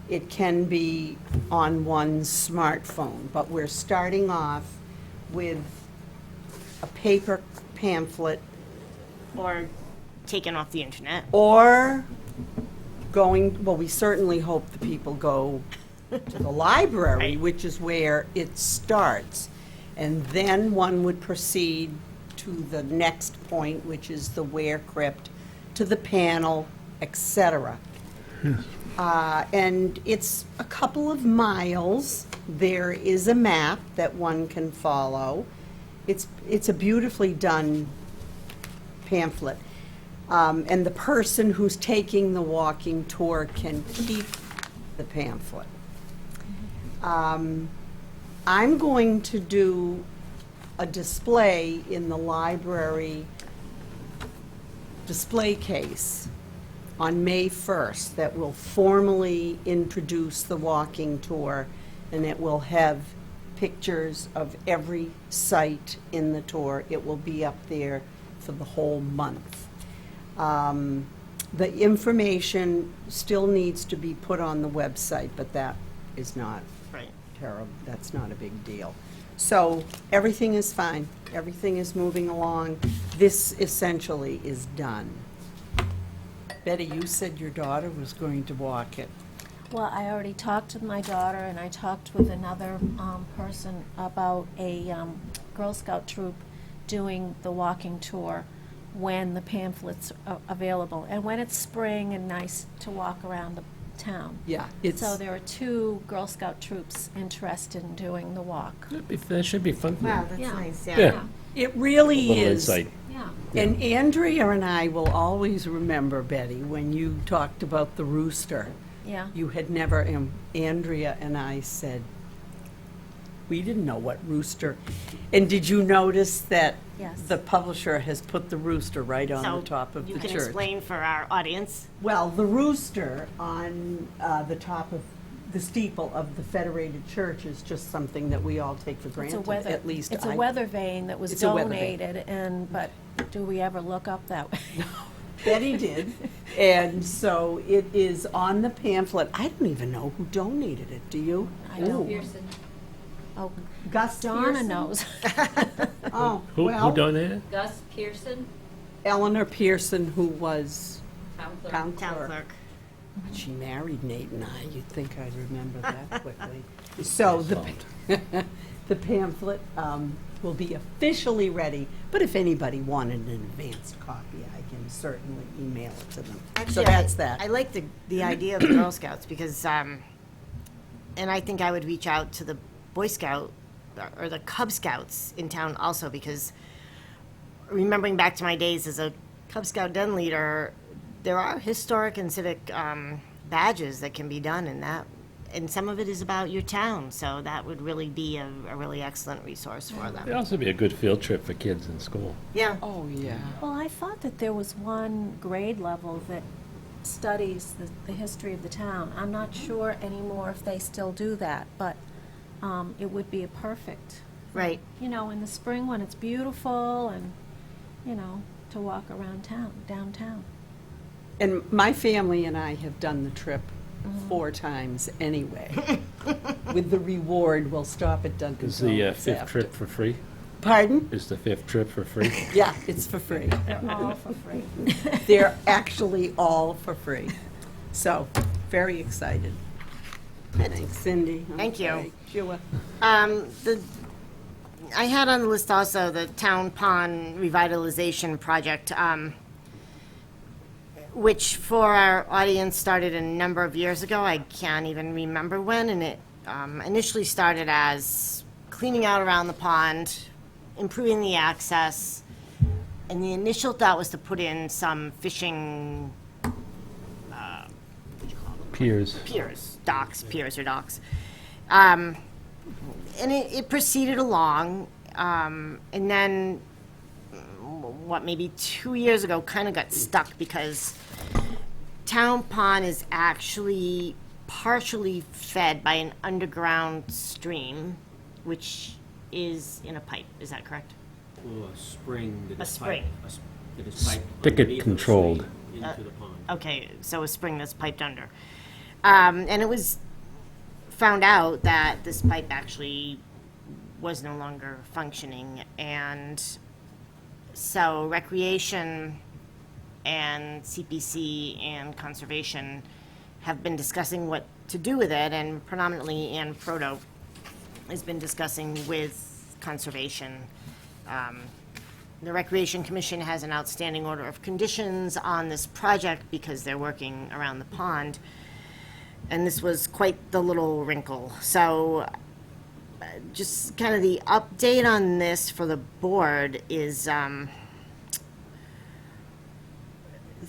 it can be on one's smartphone. But we're starting off with a paper pamphlet, Or taken off the internet. or going, well, we certainly hope the people go to the library, Right. which is where it starts. And then one would proceed to the next point, which is the Ware Crypt, to the panel, etc. And it's a couple of miles. There is a map that one can follow. It's a beautifully done pamphlet. And the person who's taking the walking tour can keep the pamphlet. I'm going to do a display in the library display case on May 1st that will formally introduce the walking tour, and it will have pictures of every site in the tour. It will be up there for the whole month. The information still needs to be put on the website, but that is not Right. terrible. That's not a big deal. So everything is fine. Everything is moving along. This essentially is done. Betty, you said your daughter was going to walk it. Well, I already talked with my daughter, and I talked with another person about a Girl Scout troop doing the walking tour when the pamphlets are available, and when it's spring and nice to walk around the town. Yeah, it's, So there are 2 Girl Scout troops interested in doing the walk. That should be fun. for Wow, them. that's Yeah. nice, Yeah. it really Little is. insight. Yeah. And Andrea and I will always remember, Betty, when you talked about the rooster. Yeah. You had never, Andrea and I said, we didn't know what rooster. And did you notice that Yes. the publisher has put the rooster right on So the top of the you church? can explain for our audience. Well, the rooster on the top of the steeple of the Federated Church is just something that we all take for It's a granted, weather, at least it's a I- weather vane that was It's a weather vane. donated, but do we ever look up that way? Betty did, and so it is on the pamphlet. I don't even know who donated it, do you? I don't. Ooh. Pearson, Oh, Gus Donna Pearson? knows. Oh, Who well, donated? Gus Pearson, Eleanor Pearson, who was town clerk. town Town clerk. clerk. She married Nate and I. You'd think I'd remember that quickly. So the pamphlet will be officially ready, but if anybody wanted an advanced copy, I can certainly email it to them. So Actually, that's that. I like the idea of the Girl Scouts because, and I think I would reach out to the Boy Scout or the Cub Scouts in town also, because remembering back to my days as a Cub Scout den leader, there are historic and civic badges that can be done in that, and some of it is about your town, so that would really be a really excellent resource for It'd them. also be a good field trip for kids in school. Yeah. Oh, yeah. Well, I thought that there was one grade level that studies the history of the town. I'm not sure anymore if they still do that, but it would be a perfect, Right. you know, in the spring when it's beautiful and, you know, to walk around town, downtown. And my family and I have done the trip 4 times anyway. With the reward, we'll stop at Dunkin' Is the Donuts fifth after. trip for free? Pardon? Is the 5th trip for free? Yeah, it's for free. They're all for free. They're actually all for free. So, very excited. Thanks, Cindy. I'm Thank you. sorry. Sheila. I had on the list also the Town Pond Revitalization Project, which for our audience started a number of years ago. I can't even remember when, and it initially started as cleaning out around the pond, improving the access, and the initial thought was to put in some fishing Piers. piers or docks. And it proceeded along, and then, maybe 2 years ago, kind of got stuck because Town Pond is actually partially fed by an underground stream, which is in a pipe. Is that correct? Well, a spring that A is spring. piped, that is piped Spigot underneath of the controlled. stream into the pond. Okay, so a spring that's piped under. And it was found out that this pipe actually was no longer functioning, and so Recreation and CPC and Conservation have been discussing what to do with it, and predominantly Ann Proto has been discussing with Conservation. The Recreation Commission has an outstanding order of conditions on this project because they're working around the pond. And this was quite the little wrinkle. So just kind of the update on this for the board is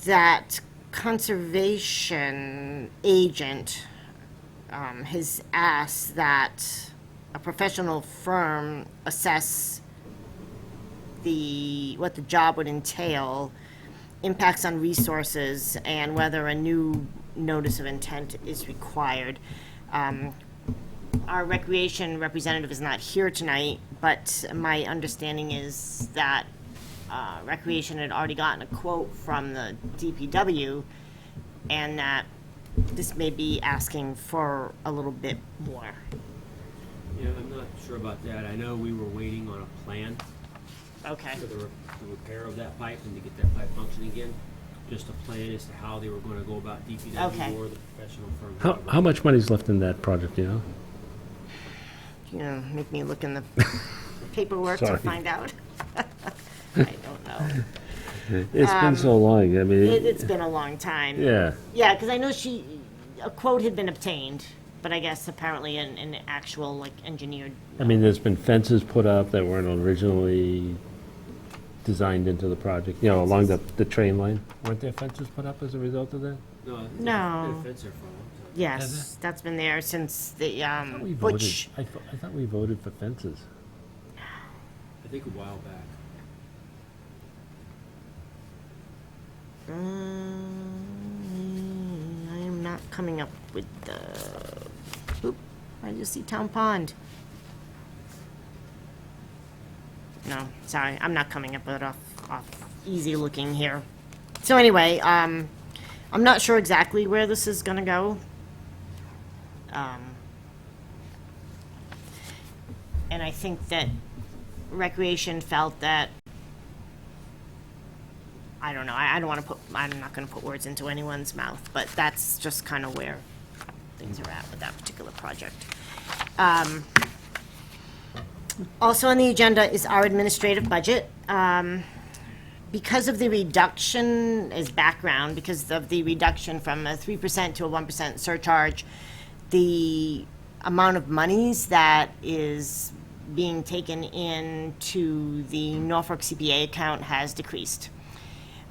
that conservation agent has asked that a professional firm assess what the job would entail, impacts on resources, and whether a new notice of intent is required. Our recreation representative is not here tonight, but my understanding is that Recreation had already gotten a quote from the DPW, and that this may be asking for a little bit more. Yeah, I'm not sure about that. I know we were waiting on a plan Okay. for the repair of that pipe and to get that pipe functioning again. Just a plan as to how they were going to go about DPW Okay. or the professional firm. How much money's left in that project, you know? You know, make me look in the paperwork to Sorry. find out. I don't know. It's been so long, I mean. It's been a long time. Yeah. Yeah, because I know a quote had been obtained, but I guess apparently an actual, like, engineered. I mean, there's been fences put up that weren't originally designed into the project, you know, along the train line. Weren't there fences put up as a result of that? No, I think No. it's been a fence there for a long time. Yes, that's been there since the, We voted, Butch. I thought we voted for fences. I think a while back. I am not coming up with the, oop, I just see Town Pond. No, sorry, I'm not coming up with it off easy looking here. So anyway, I'm not sure exactly where this is gonna go. And I think that Recreation felt that, I don't know, I'm not gonna put words into anyone's mouth, but that's just kind of where things are at with that particular project. Also on the agenda is our administrative budget. Because of the reduction, as background, because of the reduction from a 3% to a 1% surcharge, the amount of monies that is being taken into the Norfolk CPA account has decreased.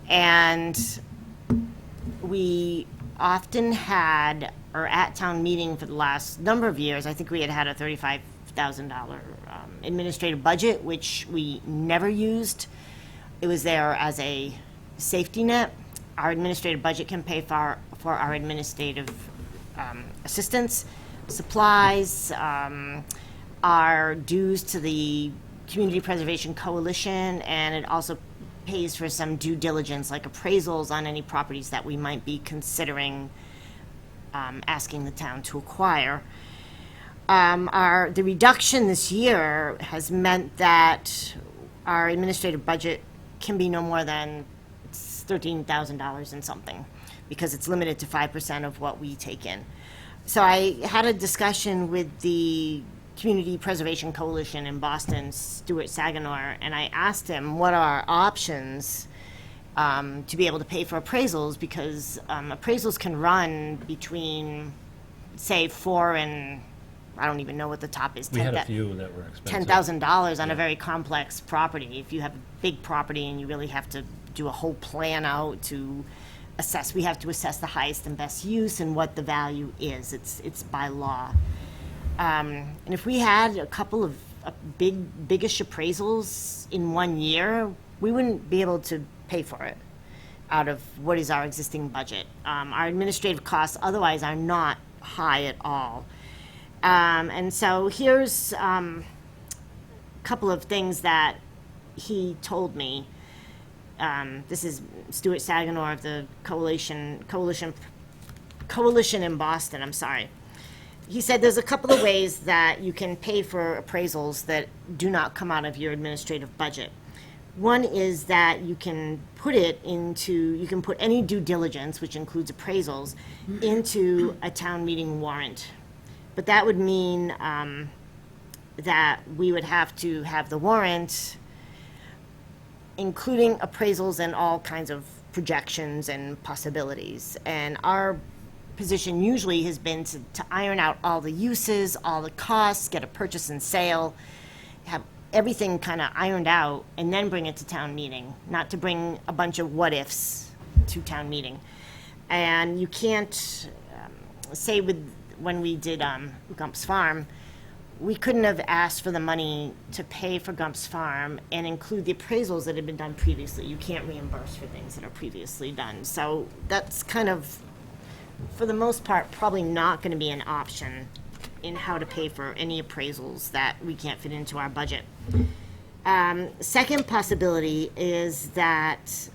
And we often had or at town meeting for the last number of years, I think we had a $35,000 administrative budget, which we never used. It was there as a safety net. Our administrative budget can pay for our administrative assistance, supplies, our dues to the Community Preservation Coalition, and it also pays for some due diligence, like appraisals on any properties that we might be considering asking the town to acquire. The reduction this year has meant that our administrative budget can be no more than $13,000 and something, because it's limited to 5% of what we take in. So I had a discussion with the Community Preservation Coalition in Boston, Stuart Saganor, and I asked him what are our options to be able to pay for appraisals, because appraisals can run between, say, $4,000 and I don't even know what the top is. We had a few that were expensive. $10,000 on a very complex property. If you have a big property and you really have to do a whole plan out to assess, we have to assess the highest and best use and what the value is. It's by law. And if we had a couple of biggish appraisals in 1 year, we wouldn't be able to pay for it out of what is our existing budget. Our administrative costs otherwise are not high at all. And so here's a couple of things that he told me. This is Stuart Saganor of the Coalition in Boston, I'm sorry. He said there's a couple of ways that you can pay for appraisals that do not come out of your administrative budget. One is that you can put any due diligence, which includes appraisals, into a town meeting warrant. But that would mean that we would have to have the warrant including appraisals and all kinds of projections and possibilities. And our position usually has been to iron out all the uses, all the costs, get a purchase and sale, have everything kind of ironed out, and then bring it to town meeting, not to bring a bunch of what-ifs to town meeting. And you can't say when we did Gump's Farm, we couldn't have asked for the money to pay for Gump's Farm and include the appraisals that had been done previously. You can't reimburse for things that are previously done. So that's kind of, for the most part, probably not going to be an option in how to pay for any appraisals that we can't fit into our budget. Second possibility is that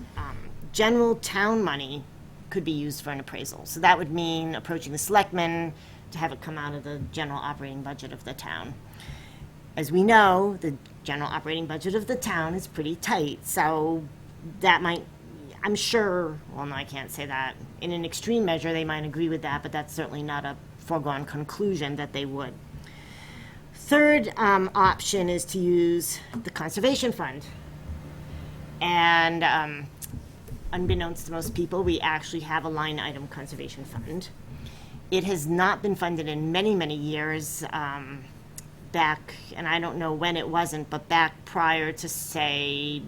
general town money could be used for an appraisal. So that would mean approaching the selectmen to have it come out of the general operating budget of the town. As we know, the general operating budget of the town is pretty tight, so that might, I'm sure, well, no, I can't say that. In an extreme measure, they might agree with that, but that's certainly not a foregone conclusion that they would. Third option is to use the conservation fund. And unbeknownst to most people, we actually have a line item conservation fund. It has not been funded in many, many years back, and I don't know when it wasn't, but back prior to, say,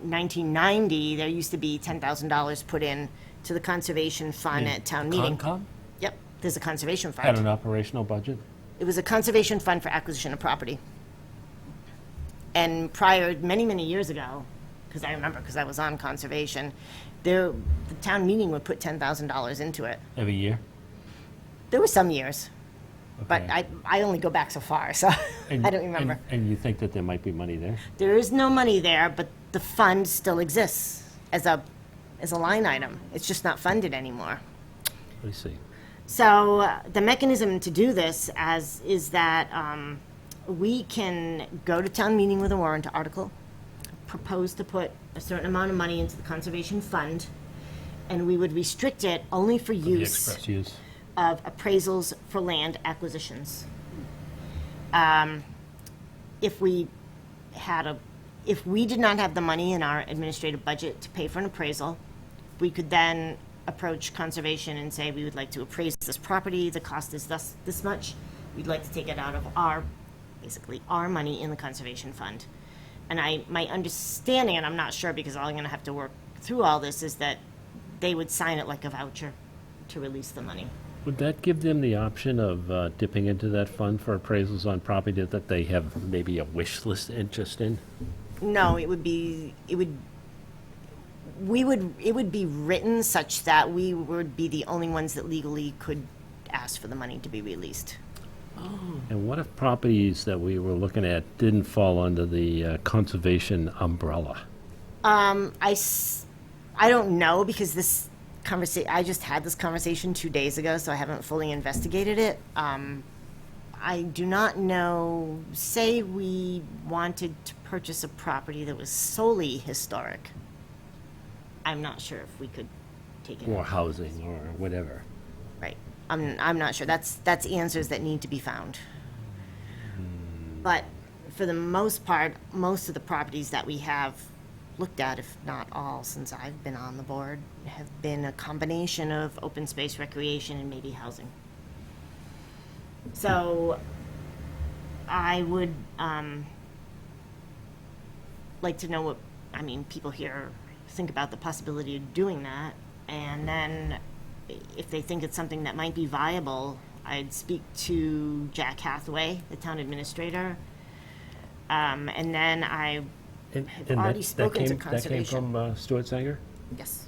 1990, there used to be $10,000 put in to the conservation fund at town meeting. Concom Yep, there's a conservation fund. had an operational budget? It was a conservation fund for acquisition of property. And prior, many, many years ago, because I remember, because I was on conservation, the town meeting would put $10,000 into it. Every year? There were some years, but Okay. I only go back so far, so And- I don't remember. And you think that there might be money there? There is no money there, but the fund still exists as a line item. It's just not funded anymore. I see. So the mechanism to do this is that we can go to town meeting with a warrant article, propose to put a certain amount of money into the conservation fund, and we would restrict it only for The use express use. of appraisals for land acquisitions. If we did not have the money in our administrative budget to pay for an appraisal, we could then approach conservation and say, we would like to appraise this property, the cost is this much, we'd like to take it out of basically our money in the conservation fund. And my understanding, and I'm not sure because I'm gonna have to work through all this, is that they would sign it like a voucher to release the money. Would that give them the option of dipping into that fund for appraisals on property that they have maybe a wish list interest in? No, it would be written such that we would be the only ones that legally could ask for the money to be released. And what if properties that we were looking at didn't fall under the conservation umbrella? I don't know, because I just had this conversation 2 days ago, so I haven't fully investigated it. I do not know, say we wanted to purchase a property that was solely historic. I'm not sure if we could take it. Or housing, or whatever. Right. I'm not sure. That's answers that need to be found. But for the most part, most of the properties that we have looked at, if not all, since I've been on the board, have been a combination of open space, recreation, and maybe housing. So I would like to know what, people here think about the possibility of doing that. And then if they think it's something that might be viable, I'd speak to Jack Hathaway, the town administrator. And then I have already spoken to conservation. That came from Stuart Sanger? Yes.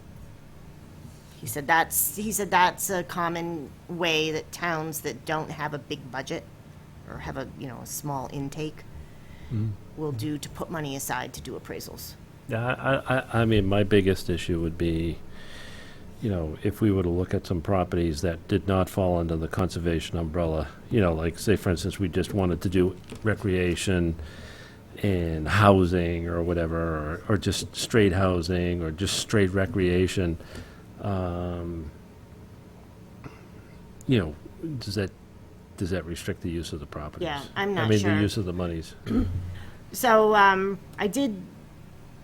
He said that's a common way that towns that don't have a big budget or have a small intake will do to put money aside to do appraisals. Yeah, my biggest issue would be, if we were to look at some properties that did not fall under the conservation umbrella, like, say, for instance, we just wanted to do recreation and housing or whatever, or just straight housing or just straight recreation, does that restrict the use of the properties? Yeah, I'm not sure. The use of the monies. So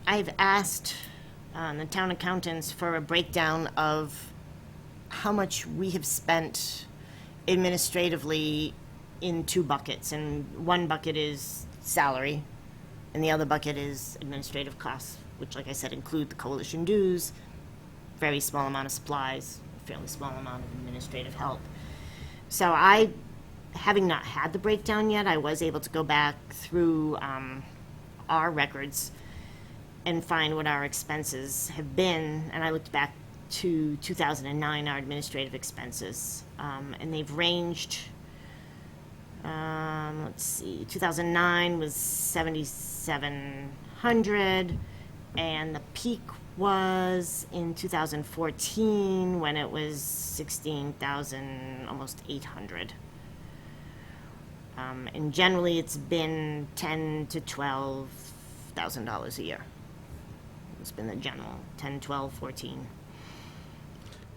I've asked the town accountants for a breakdown of how much we have spent administratively in 2 buckets. And one bucket is salary, and the other bucket is administrative costs, which, like I said, include the coalition dues, very small amount of supplies, fairly small amount of administrative help. So having not had the breakdown yet, I was able to go back through our records and find what our expenses have been. And I looked back to 2009, our administrative expenses, and they've ranged. Let's see, 2009 was 7,700, and the peak was in 2014 when it was 16,000, almost 800. And generally, it's been $10,000 to $12,000 a year. It's been the general 10, 12, 14.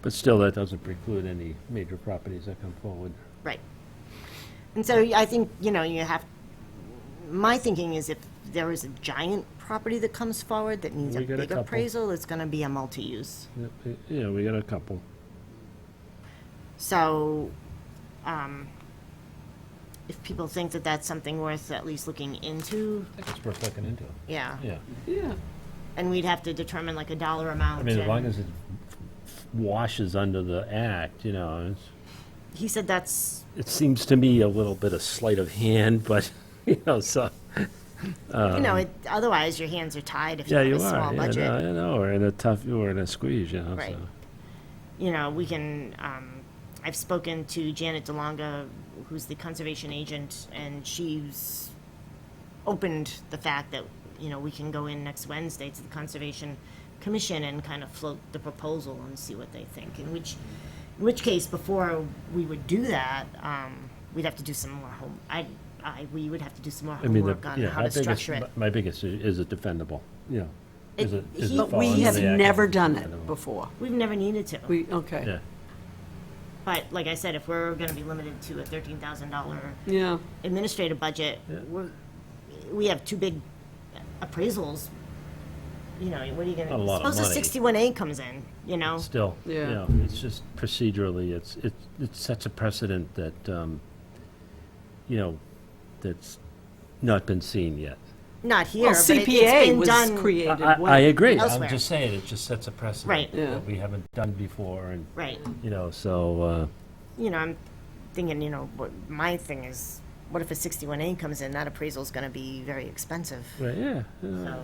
But still, that doesn't preclude any major properties that come forward. Right. And so I think, my thinking is if there is a giant property that comes forward that needs a We got a big couple. appraisal, it's going to be a multi-use. Yeah, we got a couple. So if people think that that's something worth at least looking into, I think it's worth looking into. yeah. Yeah. Yeah. And we'd have to determine like a dollar amount. As and long as it washes under the act, he said that's, it seems to me a little bit of sleight of hand, but, so. otherwise your hands are tied if you Yeah, have you a small are. budget. I know, or in a squeeze, Right. So. We can, I've spoken to Janet DeLonga, who's the conservation agent, and she's opened the fact that, we can go in next Wednesday to the Conservation Commission and kind of float the proposal and see what they think. In which case, before we would do that, we'd have to do some more we would have to do some more homework on how to structure it. My biggest is it defendable? Is it But fall we under have the act? never done Defendable. it before. We've never needed to. Okay. Yeah. But like I said, if we're going to be limited to a $13,000 Yeah. administrative budget, we have 2 big appraisals. What are you going to? A lot of Suppose money. a 61A comes in. Still, Yeah. it's just procedurally, it sets a precedent that, that's not been seen yet. Not here, Well, but it's CPA been was done. created I when. agree. Elsewhere. I'm just saying, it just sets a precedent Right. Yeah. that we haven't done before, and, Right. so, I'm thinking, what my thing is, what if a 61A comes in? That appraisal's gonna be very expensive. Right, yeah. So-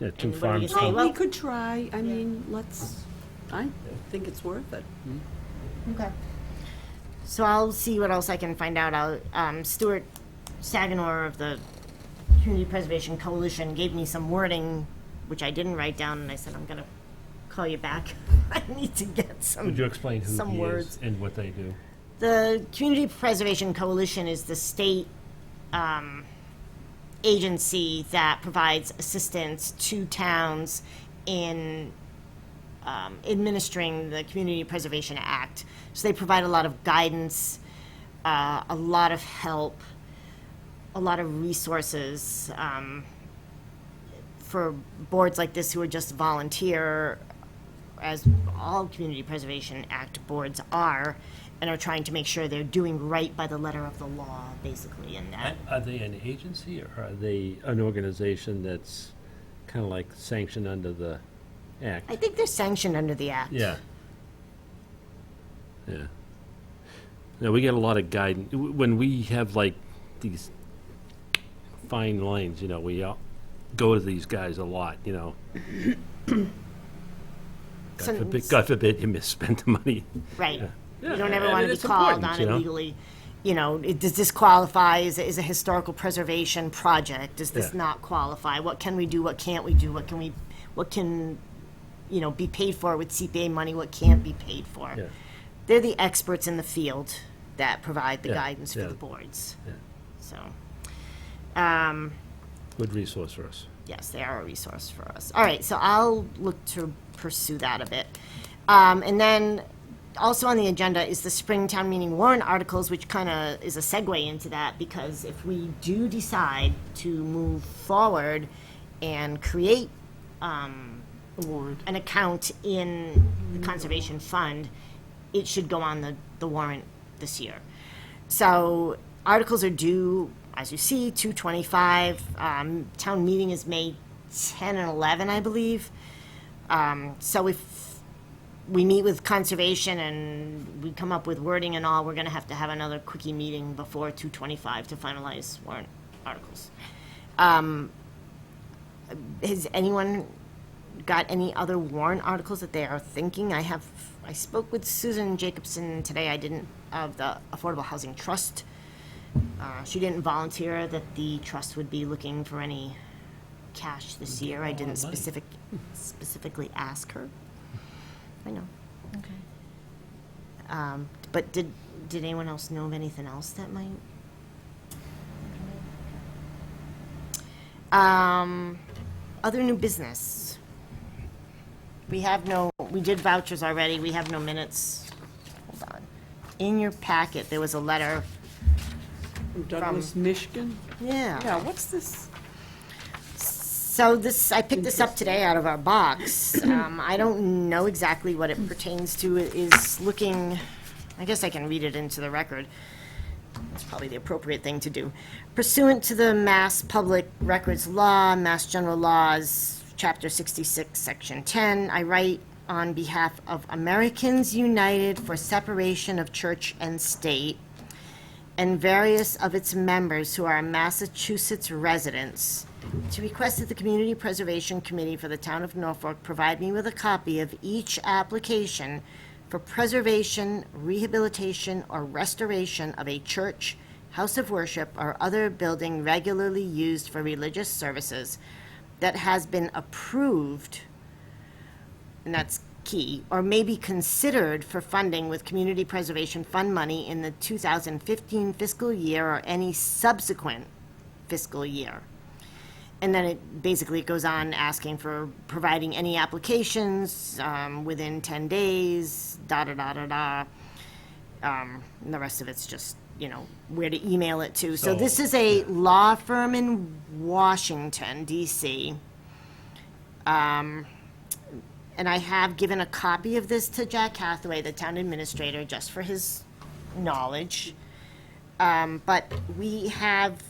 Yeah, two And what do you farms. say? Well, Well- we could try, I mean, I think it's worth it. Okay. So I'll see what else I can find out. Stuart Saganor of the Community Preservation Coalition gave me some wording, which I didn't write down, and I said, I'm gonna call you back. I need to get some. Would you explain who some he words. is and what they do? The Community Preservation Coalition is the state agency that provides assistance to towns in administering the Community Preservation Act. So they provide a lot of guidance, a lot of help, a lot of resources for boards like this who are just volunteer, as all Community Preservation Act boards are, and are trying to make sure they're doing right by the letter of the law, basically, and that. Are they an agency or are they an organization that's kind of like sanctioned under the act? I think they're sanctioned under the act. Yeah. Yeah. Now, we get a lot of guidance. When we have like these fine lines, we all go to these guys a lot, God forbid you misspend the money. Right. Yeah. You don't ever I want mean, to be it's called important, on illegally. Does this qualify as a historical preservation project? Does this Yeah. not qualify? What can we do? What can't we do? What can be paid for with CPA money? What can't be paid for? Yeah. They're the experts in the field that provide the Yeah, guidance for yeah. the boards. Yeah. So, Good resource for us. yes, they are a resource for us. All right, so I'll look to pursue that a bit. And then also on the agenda is the spring town meeting warrant articles, which kind of is a segue into that, because if we do decide to move forward and create The warrant. an account in the conservation fund, it should go on the warrant this year. So articles are due, as you see, 2/25. Town meeting is May 10 and 11, I believe. So if we meet with conservation and we come up with wording and all, we're gonna have to have another quickie meeting before 2/25 to finalize warrant articles. Has anyone got any other warrant articles that they are thinking? I spoke with Susan Jacobson today, of the Affordable Housing Trust. She didn't volunteer that the trust would be looking for any cash this year. I didn't money. specifically ask her. I know. Okay. But did anyone else know of anything else that might? Other new business. We did vouchers already, we have no minutes. Hold on. In your packet, there was a letter. From Douglas, Michigan? Yeah. Yeah, what's this? So I picked this up today out of our box. I don't know exactly what it pertains to. It is looking, I guess I can read it into the record. That's probably the appropriate thing to do. Pursuant to the Mass Public Records Law, Mass General Laws, Chapter 66, Section 10, I write on behalf of Americans United for Separation of Church and State and various of its members who are Massachusetts residents to request that the Community Preservation Committee for the Town of Norfolk provide me with a copy of each application for preservation, rehabilitation, or restoration of a church, house of worship, or other building regularly used for religious services that has been approved, and that's key, or may be considered for funding with Community Preservation Fund money in the 2015 fiscal year or any subsequent fiscal year. And then it basically goes on asking for providing any applications within 10 days, da-da-da-da-da. And the rest of it's just, where to email it to. So this is a law firm in Washington, D.C. And I have given a copy of this to Jack Hathaway, the town administrator, just for his knowledge. But we have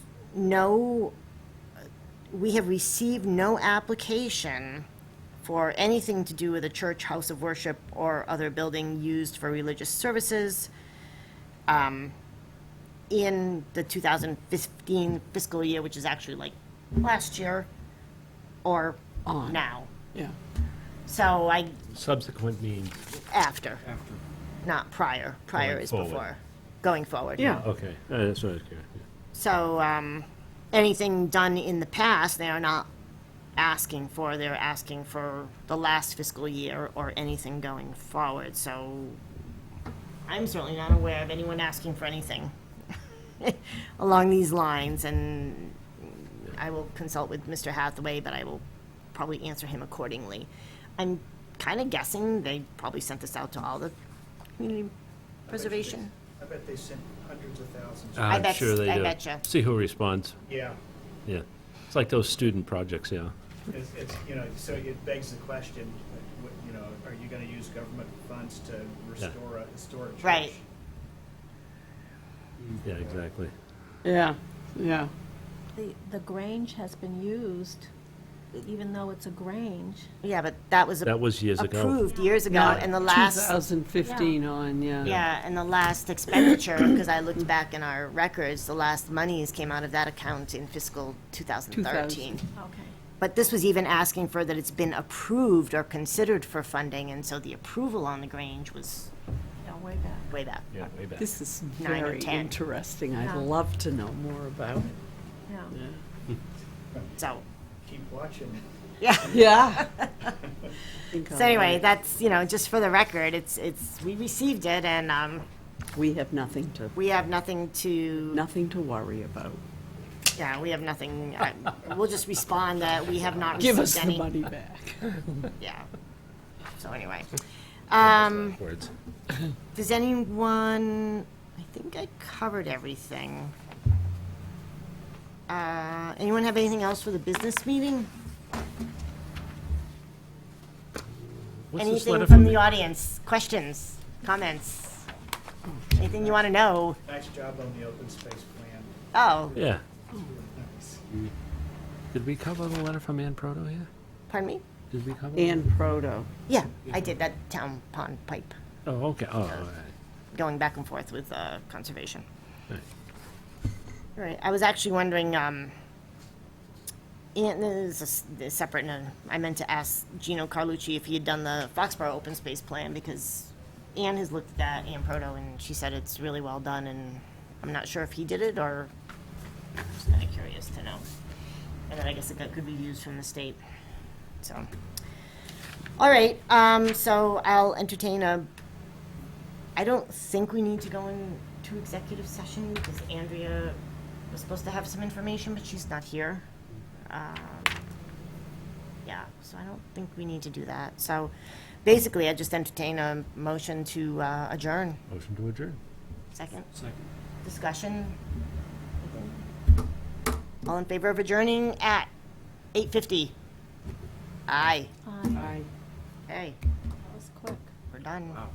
received no application for anything to do with a church, house of worship, or other building used for religious services in the 2015 fiscal year, which is actually like last year, or On. now. Yeah. So Subsequent means, after, After. not prior. Prior Going is forward. before. Going forward. Yeah. okay, that's what I was curious. So, anything done in the past, they are not asking for, they're asking for the last fiscal year or anything going forward, so I'm certainly not aware of anyone asking for anything along these lines, and I will consult with Mr. Hathaway, but I will probably answer him accordingly. I'm kind of guessing they probably sent this out to all the community preservation. I bet they sent hundreds of thousands. I bet- Sure they I do. betcha. See who responds, Yeah, yeah. It's like those student projects, yeah. it's, you know, so it begs the question, you know, are you gonna use government funds to restore a historic church? Right. Yeah, exactly. Yeah, yeah. The Grange has been used, even though it's a Grange. Yeah, but that was That was years ago. approved years ago, Not and the last, 2015 on, yeah. yeah, and the last expenditure, because I looked back in our records, the last monies came out of that account in fiscal 2013. Okay. But this was even asking for that it's been approved or considered for funding, and so the approval on the Grange was Yeah, way back. way back. Yeah, way back. This is 9 or very 10. interesting. I'd Yeah. love to know more about it. Yeah. Yeah. So, Keep watching. yeah. Yeah. So anyway, that's, you know, just for the record, it's, we received it, and We have nothing we have nothing to, worry about. yeah, we have nothing, we'll just respond that we have not Give received us any. the money back. Yeah. So anyway, Words. does anyone, I think I covered everything. Anyone have anything else for the business meeting? What's this Anything letter from from the audience? Questions, comments? Anything you want to know? Nice job on the open space plan. Oh, Yeah. Nice. Did we cover the letter from Ann Proto here? pardon me? Did we cover? And Proto. Yeah, I did that town pond pipe, Oh, okay, oh, all right. going back and forth with conservation. Right. All right, I was actually wondering, and this is separate, and I meant to ask Gino Carlucci if he had done the Foxborough open space plan, because Ann has looked at Ann Proto, and she said it's really well done, and I'm not sure if he did it, or I'm just kind of curious to know. And then I guess it could be used from the state, so. All right, so I'll entertain I don't think we need to go into executive session, because Andrea was supposed to have some information, but she's not here. Yeah, so I don't think we need to do that. So basically, I just entertain a motion to adjourn. Motion to adjourn. Second, Second. discussion? All in favor of adjourning at 8:50? Aye. Aye. Okay, That was quick. we're done. Wow.